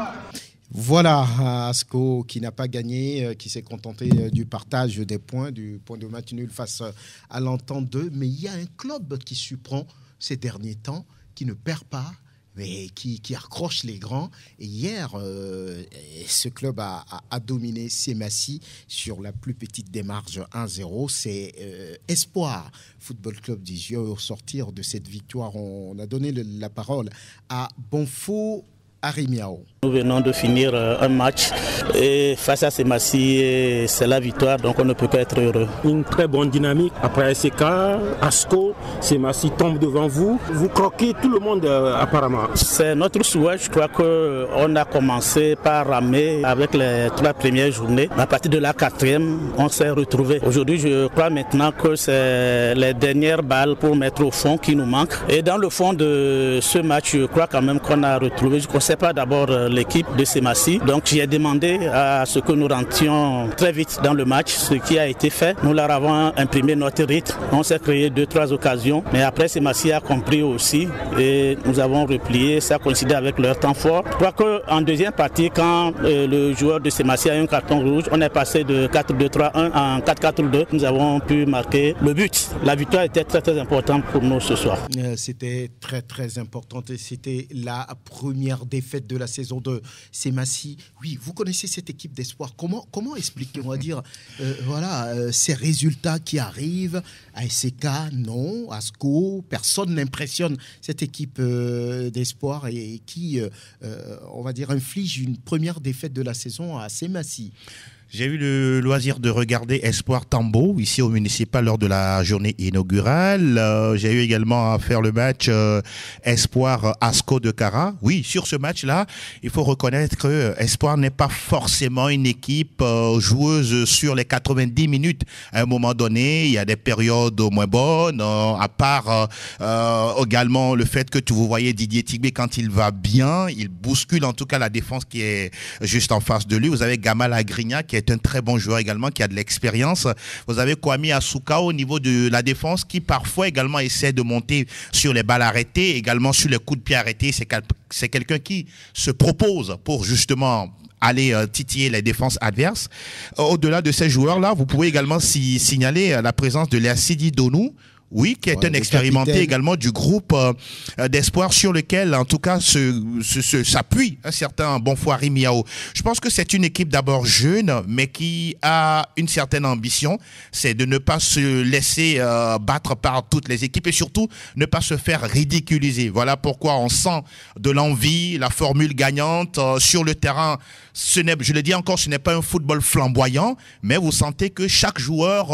Voilà, Asco qui n'a pas gagné, qui s'est contenté du partage des points, du point de match nul face à l'Entente 2. Mais il y a un club qui surprend ces derniers temps, qui ne perd pas, mais qui accroche les grands. Et hier, ce club a dominé Semassi sur la plus petite des marges 1-0. C'est Espoir Football Club d'Isieux. Au sortir de cette victoire, on a donné la parole à Bonfo Arimiao. Nous venons de finir un match et face à Semassi, c'est la victoire, donc on ne peut qu'être heureux. Une très bonne dynamique. Après SK, Asco, Semassi tombe devant vous. Vous croquez tout le monde apparemment. C'est notre souhait. Je crois qu'on a commencé par ramer avec les 3 premières journées. À partir de la 4e, on s'est retrouvés. Aujourd'hui, je crois maintenant que c'est les dernières balles pour mettre au fond qui nous manquent. Et dans le fond de ce match, je crois quand même qu'on a retrouvé. Je ne connaissais pas d'abord l'équipe de Semassi. Donc j'ai demandé à ce que nous rentrions très vite dans le match, ce qui a été fait. Nous leur avons imprimé notre rythme. On s'est créé 2-3 occasions. Mais après, Semassi a compris aussi et nous avons replié. Ça coïncidait avec leur temps fort. Je crois qu'en deuxième partie, quand le joueur de Semassi a eu un carton rouge, on est passé de 4-2-3-1 en 4-4-2. Nous avons pu marquer le but. La victoire était très très importante pour nous ce soir. C'était très très important et c'était la première défaite de la saison de Semassi. Oui, vous connaissez cette équipe d'espoir. Comment expliquer, on va dire, ces résultats qui arrivent? ASK, non. Asco, personne n'impressionne cette équipe d'espoir et qui, on va dire, inflige une première défaite de la saison à Semassi. J'ai eu le loisir de regarder Espoir Tambo ici au municipal lors de la journée inaugurale. J'ai eu également à faire le match Espoir Asco de Cara. Oui, sur ce match-là, il faut reconnaître que Espoir n'est pas forcément une équipe joueuse sur les 90 minutes. À un moment donné, il y a des périodes moins bonnes, à part également le fait que vous voyez Didier Tigbe quand il va bien, il bouscule en tout cas la défense qui est juste en face de lui. Vous avez Gamal Agrigna qui est un très bon joueur également, qui a de l'expérience. Vous avez Kwame Asuka au niveau de la défense qui parfois également essaie de monter sur les balles arrêtées, également sur les coups de pied arrêtés. C'est quelqu'un qui se propose pour justement aller titiller les défenses adverses. Au-delà de ces joueurs-là, vous pouvez également signaler la présence de Léa-Sidi Donou, oui, qui est un expérimenté également du groupe d'espoir sur lequel, en tout cas, s'appuie un certain Bonfoiri Miao. Je pense que c'est une équipe d'abord jeune, mais qui a une certaine ambition, c'est de ne pas se laisser battre par toutes les équipes et surtout ne pas se faire ridiculiser. Voilà pourquoi on sent de l'envie, la formule gagnante sur le terrain. Je le dis encore, ce n'est pas un football flamboyant, mais vous sentez que chaque joueur,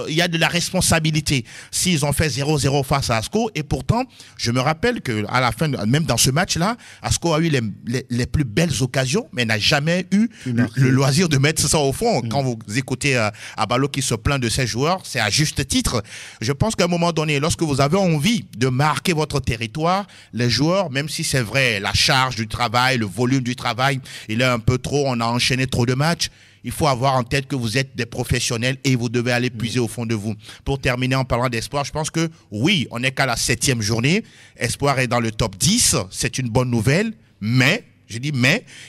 il y a de la responsabilité. S'ils ont fait 0-0 face à Asco, et pourtant, je me rappelle qu'à la fin, même dans ce match-là, Asco a eu les plus belles occasions, mais n'a jamais eu le loisir de mettre ça au fond. Quand vous écoutez Abalo qui se plaint de ses joueurs, c'est à juste titre. Je pense qu'à un moment donné, lorsque vous avez envie de marquer votre territoire, les joueurs, même si c'est vrai, la charge du travail, le volume du travail, il est un peu trop, on a enchaîné trop de matchs. Il faut avoir en tête que vous êtes des professionnels et vous devez aller puiser au fond de vous. Pour terminer en parlant d'Espoir, je pense que oui, on n'est qu'à la 7e journée. Espoir est dans le top 10, c'est une bonne nouvelle, mais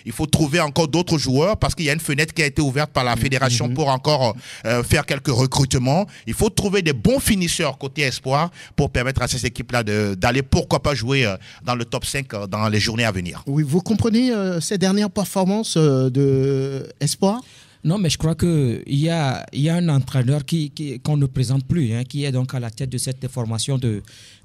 il faut trouver encore d'autres joueurs parce qu'il y a une fenêtre qui a été ouverte par la fédération pour encore faire quelques recrutements. Il faut trouver des bons finisseurs côté Espoir pour permettre à ces équipes-là d'aller pourquoi pas jouer dans le top 5 dans les journées à venir. Oui, vous comprenez ces dernières performances de Espoir ? Non, mais je crois qu'il y a un entraîneur qu'on ne présente plus, qui est donc à la tête de cette formation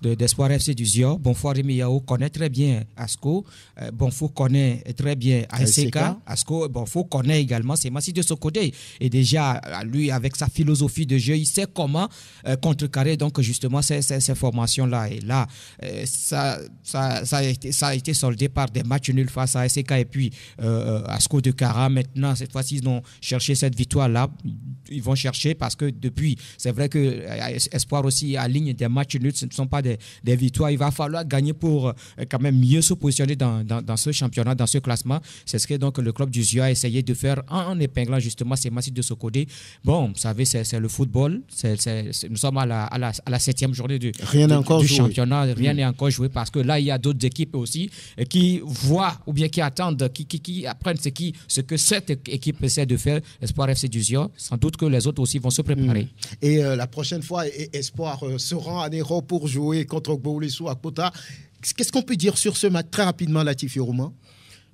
d'Espoir FC du Zior. Bonfoiri Miao connaît très bien Asco. Bonfo connaît très bien ASK. Asco, Bonfo connaît également Semassi de Sokodé. Et déjà, lui, avec sa philosophie de jeu, il sait comment contrecarrer donc justement ces formations-là. Et là, ça a été soldé par des matchs nuls face à ASK et puis Asco de Cara. Maintenant, cette fois-ci, ils ont chercher cette victoire-là, ils vont chercher parce que depuis, c'est vrai que Espoir aussi aligne des matchs nuls, ce ne sont pas des victoires. Il va falloir gagner pour quand même mieux se positionner dans ce championnat, dans ce classement. C'est ce que donc le club du Zio a essayé de faire en épinglant justement ces Massifs de Sokodé. Bon, vous savez, c'est le football. Nous sommes à la 7e journée du championnat. Rien n'est encore joué parce que là, il y a d'autres équipes aussi qui voient ou bien qui attendent, qui apprennent ce que cette équipe essaie de faire. Espoir FC du Zion, sans doute que les autres aussi vont se préparer. Et la prochaine fois, Espoir se rend à Nero pour jouer contre Gboulissou à Kota. Qu'est-ce qu'on peut dire sur ce match très rapidement, Latifi Rouma?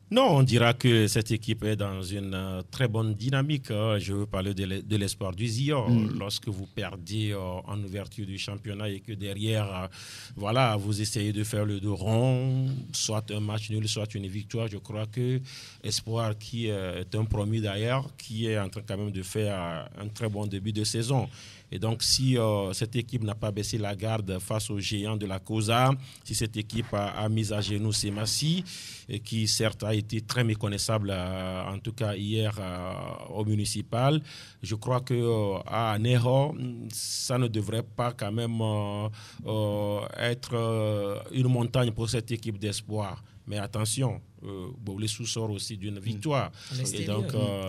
Non, on dira que cette équipe est dans une très bonne dynamique. Je veux parler de l'espoir du Zion. Lorsque vous perdez en ouverture du championnat et que derrière, vous essayez de faire le dos rond, soit un match nul, soit une victoire, je crois que Espoir, qui est un promu d'ailleurs, qui est en train quand même de faire un très bon début de saison. Et donc, si cette équipe n'a pas baissé la garde face aux géants de la COSA, si cette équipe a mis à genoux Semassi, qui certes a été très méconnaissable, en tout cas hier au municipal, je crois qu'à Nero, ça ne devrait pas quand même être une montagne pour cette équipe d'espoir. Mais attention, Gboulissou sort aussi d'une victoire. Et donc,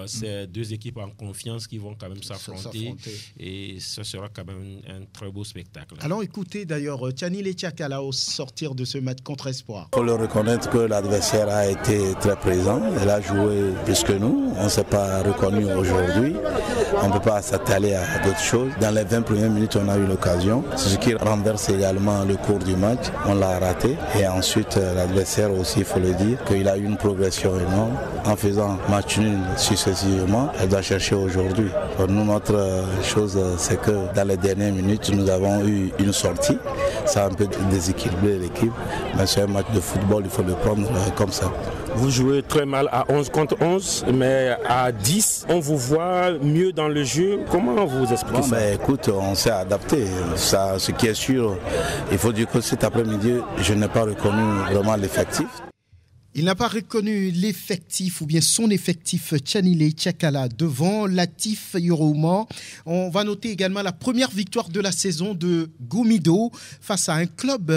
c'est deux équipes en confiance qui vont quand même s'affronter. Et ce sera quand même un très beau spectacle. Alors, écoutez d'ailleurs, Tiani Letiakala au sortir de ce match contre Espoir. Il faut le reconnaître que l'adversaire a été très présent. Elle a joué plus que nous. On ne s'est pas reconnu aujourd'hui. On ne peut pas s'atteler à d'autres choses. Dans les 20 premières minutes, on a eu l'occasion. C'est ce qui renverse également le cours du match. On l'a raté. Et ensuite, l'adversaire aussi, il faut le dire, que qu'il a eu une progression énorme en faisant match nul successivement. Elle doit chercher aujourd'hui. Pour nous, notre chose, c'est que dans les dernières minutes, nous avons eu une sortie. Ça a un peu déséquilibré l'équipe, mais c'est un match de football, il faut le prendre comme ça. Vous jouez très mal à 11 contre 11, mais à 10, on vous voit mieux dans le jeu. Comment vous expliquez ça? Ben, écoute, on s'est adapté. Ça, ce qui est sûr, il faut dire que cet après-midi, je n'ai pas reconnu vraiment l'effectif. Il n'a pas reconnu l'effectif ou bien son effectif Tchanile Tchakala devant Latif Yorouma. On va noter également la première victoire de la saison de Gomido face à un club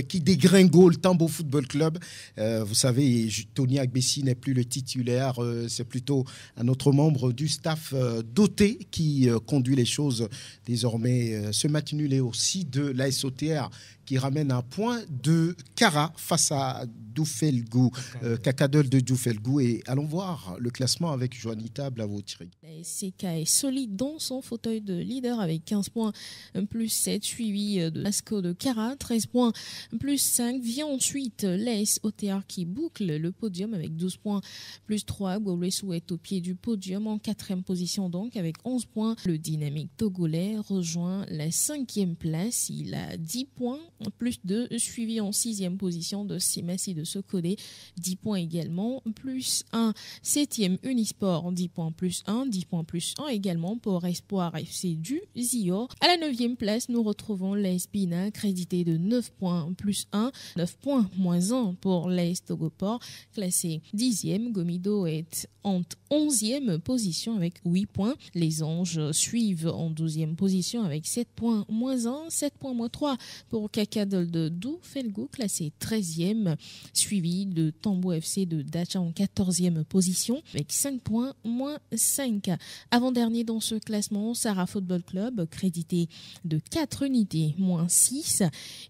qui dégringole, Tambo Football Club. Vous savez, Tony Agbessi n'est plus le titulaire, c'est plutôt un autre membre du staff doté qui conduit les choses désormais. Ce match nul est aussi de la SOTR qui ramène un point de Kara face à Doufelgou, Kakadol de Doufelgou. Et allons voir le classement avec Joanita Blavo-Thierry. La SCK est solide dans son fauteuil de leader avec 15 points plus 7, suivi de Lasco de Kara, 13 points plus 5. Vient ensuite l'AS OTR qui boucle le podium avec 12 points plus 3. Goulesu est au pied du podium en 4e position donc avec 11 points. Le dynamique togolais rejoint la 5e place. Il a 10 points plus 2, suivi en 6e position de Simassi de Sokodé, 10 points également, plus 1, 7e Unisport, 10 points plus 1, 10 points plus 1 également pour Espoir FC du Zior. À la 9e place, nous retrouvons l'AS Bina, crédité de 9 points plus 1, 9 points moins 1 pour l'AS Togoport, classé 10e. Gomido est en 11e position avec 8 points. Les Anges suivent en 12e position avec 7 points moins 1, 7 points moins 3 pour Kakadol de Doufelgou, classé 13e, suivi de Tambo FC de Dacha en 14e position avec 5 points moins 5. Avant-dernier dans ce classement, Sarah Football Club, crédité de 4 unités moins 6.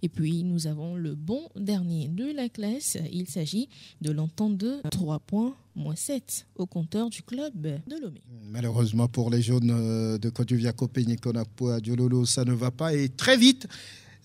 Et puis nous avons le bon dernier de la classe, il s'agit de l'Entente de 3 points moins 7 au compteur du club de Lomé. Malheureusement pour les jaunes de Kodjoviakopé, Nikonakpoa, Diololo, ça ne va pas. Et très vite,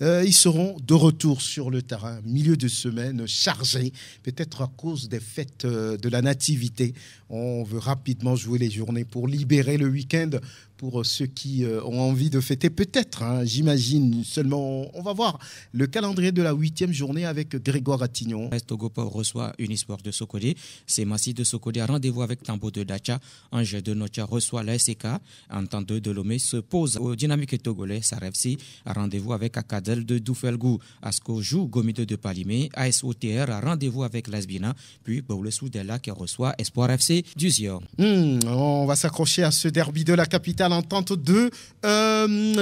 ils seront de retour sur le terrain, milieu de semaine chargé, peut-être à cause des fêtes de la nativité. On veut rapidement jouer les journées pour libérer le week-end pour ceux qui ont envie de fêter, peut-être, j'imagine. Seulement, on va voir le calendrier de la 8e journée avec Grégoire Attignon. Togoport reçoit Unisport de Sokodé. C'est Massi de Sokodé a rendez-vous avec Tambo de Dacha. Ange de Nocha reçoit la SK. Entente de Lomé se pose au Dynamique togolais. Sarefsi a rendez-vous avec Akadel de Doufelgou. Asko joue Gomido de Palimé. AS OTR a rendez-vous avec Lasbina. Puis Boulesu Della qui reçoit Espoir FC du Zior. On va s'accrocher à ce derby de la capitale. Entente de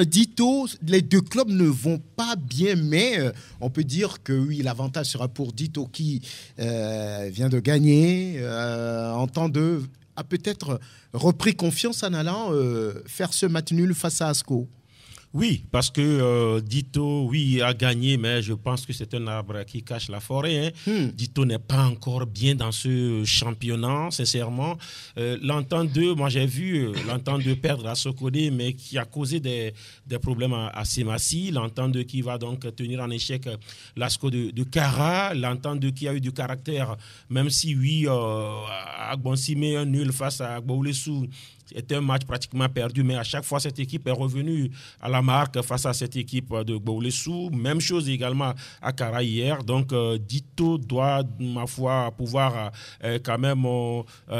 Dito. Les deux clubs ne vont pas bien, mais on peut dire que oui, l'avantage sera pour Dito qui vient de gagner. Entente de a peut-être repris confiance en allant faire ce match nul face à Asco. Oui, parce que Dito, oui, a gagné, mais je pense que c'est un arbre qui cache la forêt. Dito n'est pas encore bien dans ce championnat, sincèrement. L'Entente 2, moi j'ai vu l'Entente 2 perdre à Sokodé, mais qui a causé des problèmes à Semassi. L'Entente 2 qui va donc tenir en échec l'Asco de Kara. L'Entente 2 qui a eu du caractère, même si oui, Agbonsi met un nul face à Agbaoulessou. C'était un match pratiquement perdu, mais à chaque fois, cette équipe est revenue à la marque face à cette équipe de Gbaoulessou. Même chose également à Kara hier. Donc, Dito doit, ma foi, pouvoir quand même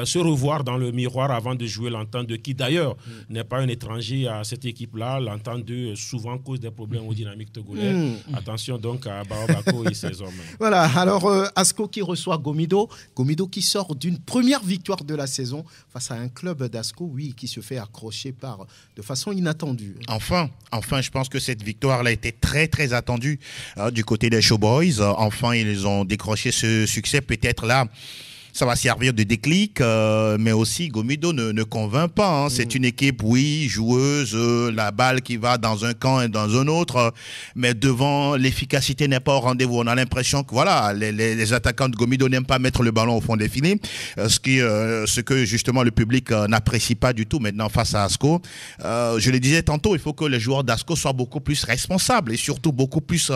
se revoir dans le miroir avant de jouer l'Entente 2, qui d'ailleurs n'est pas un étranger à cette équipe-là. L'Entente 2 souvent cause des problèmes aux dynamiques togolais. Attention donc à Baobako et ses hommes. Voilà, alors Asco qui reçoit Gomido. Gomido qui sort d'une première victoire de la saison face à un club d'Asco, oui, qui se fait accrocher de façon inattendue. Enfin, je pense que cette victoire a été très très attendue du côté des Showboys. Enfin, ils ont décroché ce succès. Peut-être là, ça va servir de déclic, mais aussi Gomido ne convainc pas. Hein. C'est une équipe, oui, joueuse, la balle qui va dans un camp et dans un autre, mais devant, l'efficacité n'est pas au rendez-vous. On a l'impression que voilà, les attaquants de Gomido n'aiment pas mettre le ballon au fond des filets, ce que justement le public n'apprécie pas du tout maintenant face à Asco. Je le disais tantôt, il faut que les joueurs d'Asco soient beaucoup plus responsables et surtout beaucoup plus...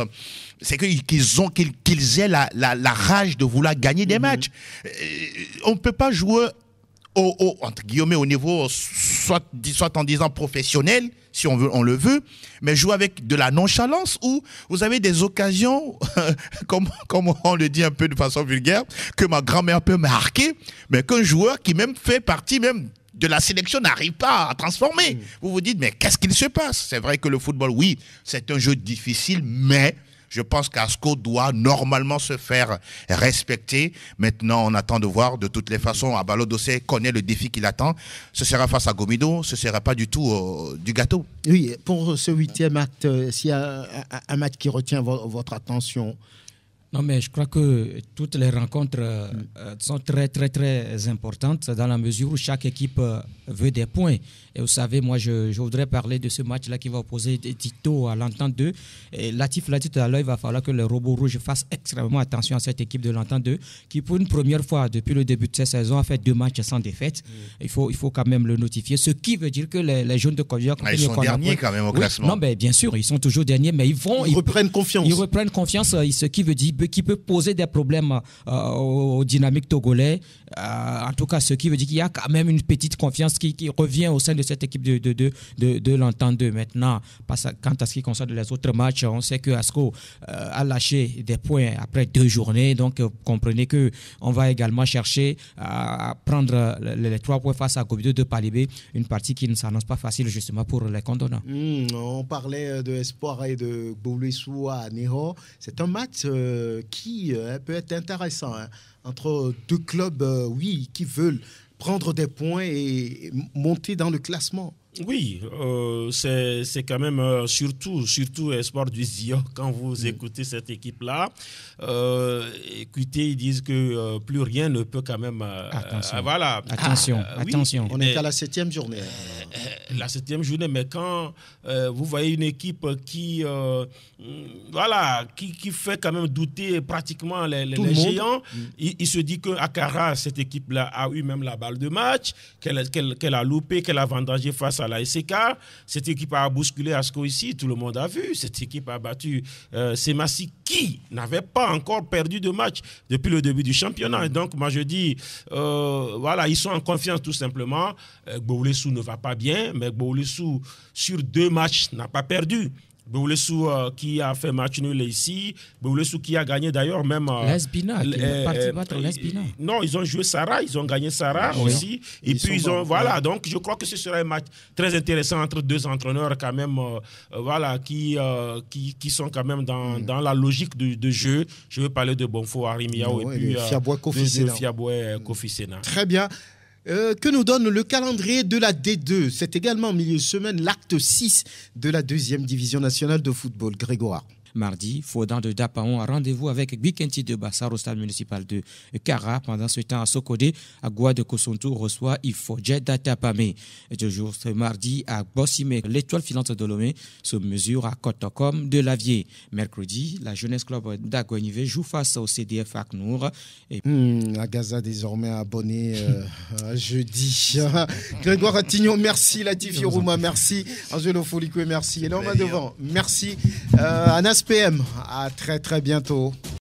c'est qu'ils aient la rage de vouloir gagner des matchs. On ne peut pas jouer entre guillemets au niveau soit en disant professionnel, si on le veut, mais jouer avec de la nonchalance où vous avez des occasions, comme on le dit un peu de façon vulgaire, que ma grand-mère peut marquer, mais qu'un joueur qui même fait partie même de la sélection n'arrive pas à transformer. Vous vous dites, mais qu'est-ce qu'il se passe? C'est vrai que le football, oui, c'est un jeu difficile, mais je pense qu'Asco doit normalement se faire respecter. Maintenant, on attend de voir. De toutes les façons, Abalo Dossé connaît le défi qu'il attend. Ce sera face à Gomido, ce ne sera pas du tout du gâteau. Oui, pour ce 8e acte, s'il y a un match qui retient votre attention. Non, mais je crois que toutes les rencontres sont très, très, très importantes dans la mesure où chaque équipe veut des points. Et vous savez, moi, je voudrais parler de ce match-là qui va opposer Tito à l'Entente 2. Et Latif l'a dit tout à l'heure, il va falloir que les robots rouges fassent extrêmement attention à cette équipe de l'Entente 2 qui, pour une première fois depuis le début de cette saison, a fait 2 matchs sans défaite. Il faut quand même le notifier. Ce qui veut dire que les jaunes de Codillac... Ils sont derniers quand même au classement. Non, mais bien sûr, ils sont toujours derniers, mais ils reprennent confiance. Ils reprennent confiance, ce qui veut dire qui peut poser des problèmes aux dynamiques togolais. En tout cas, ce qui veut dire qu'il y a quand même une petite confiance qui revient au sein de cette équipe de l'Entente 2. Maintenant, quant à ce qui concerne les autres matchs, on sait que Asco a lâché des points après 2 journées. Donc, comprenez qu'on va également chercher à prendre les 3 points face à Gomido de Palibé. Une partie qui ne s'annonce pas facile justement pour les condonnants. On parlait de Espoir et de Bouloissou à Nero. C'est un match qui peut être intéressant entre 2 clubs qui veulent prendre des points et monter dans le classement. Oui, c'est quand même surtout Espoir du Zion quand vous écoutez cette équipe-là. Écoutez, ils disent que plus rien ne peut quand même... Attention. On est à la 7e journée. La 7e journée, mais quand vous voyez une équipe qui fait quand même douter pratiquement les géants, il se dit qu'Akara, cette équipe-là, a eu même la balle de match, qu'elle a loupé, qu'elle a vendangé face à la SK. Cette équipe a bousculé Asco ici, tout le monde a vu. Cette équipe a battu Semassi qui n'avait pas encore perdu de match depuis le début du championnat. Et donc, moi, je dis, ils sont en confiance tout simplement. Gboulessou ne va pas bien, mais Gboulessou, sur 2 matchs, n'a pas perdu. Gboulessou qui a fait match nul ici, Gboulessou qui a gagné d'ailleurs même... Lesbina, qui est parti battre Lesbina. Non, ils ont joué Sarah, ils ont gagné Sarah aussi. Et puis ils ont... Voilà, donc je crois que ce sera un match très intéressant entre 2 entraîneurs quand même, qui sont quand même dans la logique de jeu. Je veux parler de Bonfo Arimiao et puis de Fiaboué Kofi Sena. Très bien. Que nous donne le calendrier de la D2. C'est également en milieu de semaine l'acte 6 de la 2e division nationale de football. Grégoire. Mardi, Faudan de Dapaon a rendez-vous avec Bikenti de Bassar au stade municipal de Kara. Pendant ce temps, à Sokodé, Agua de Kosontou reçoit Ifo Jeddah Tapamé. Toujours ce mardi, à Bossimé, l'Étoile filante de Lomé se mesure à Kotokom de Lavier. Mercredi, la Jeunesse Club d'Aguanivé joue face au CDF Aknour. La Gaza désormais abonné jeudi. Grégoire Attignon, merci. Latif Yorouma, merci. Angelo Folikoué, merci. Et là, on va devant. Merci. Anas PM, à très très bientôt.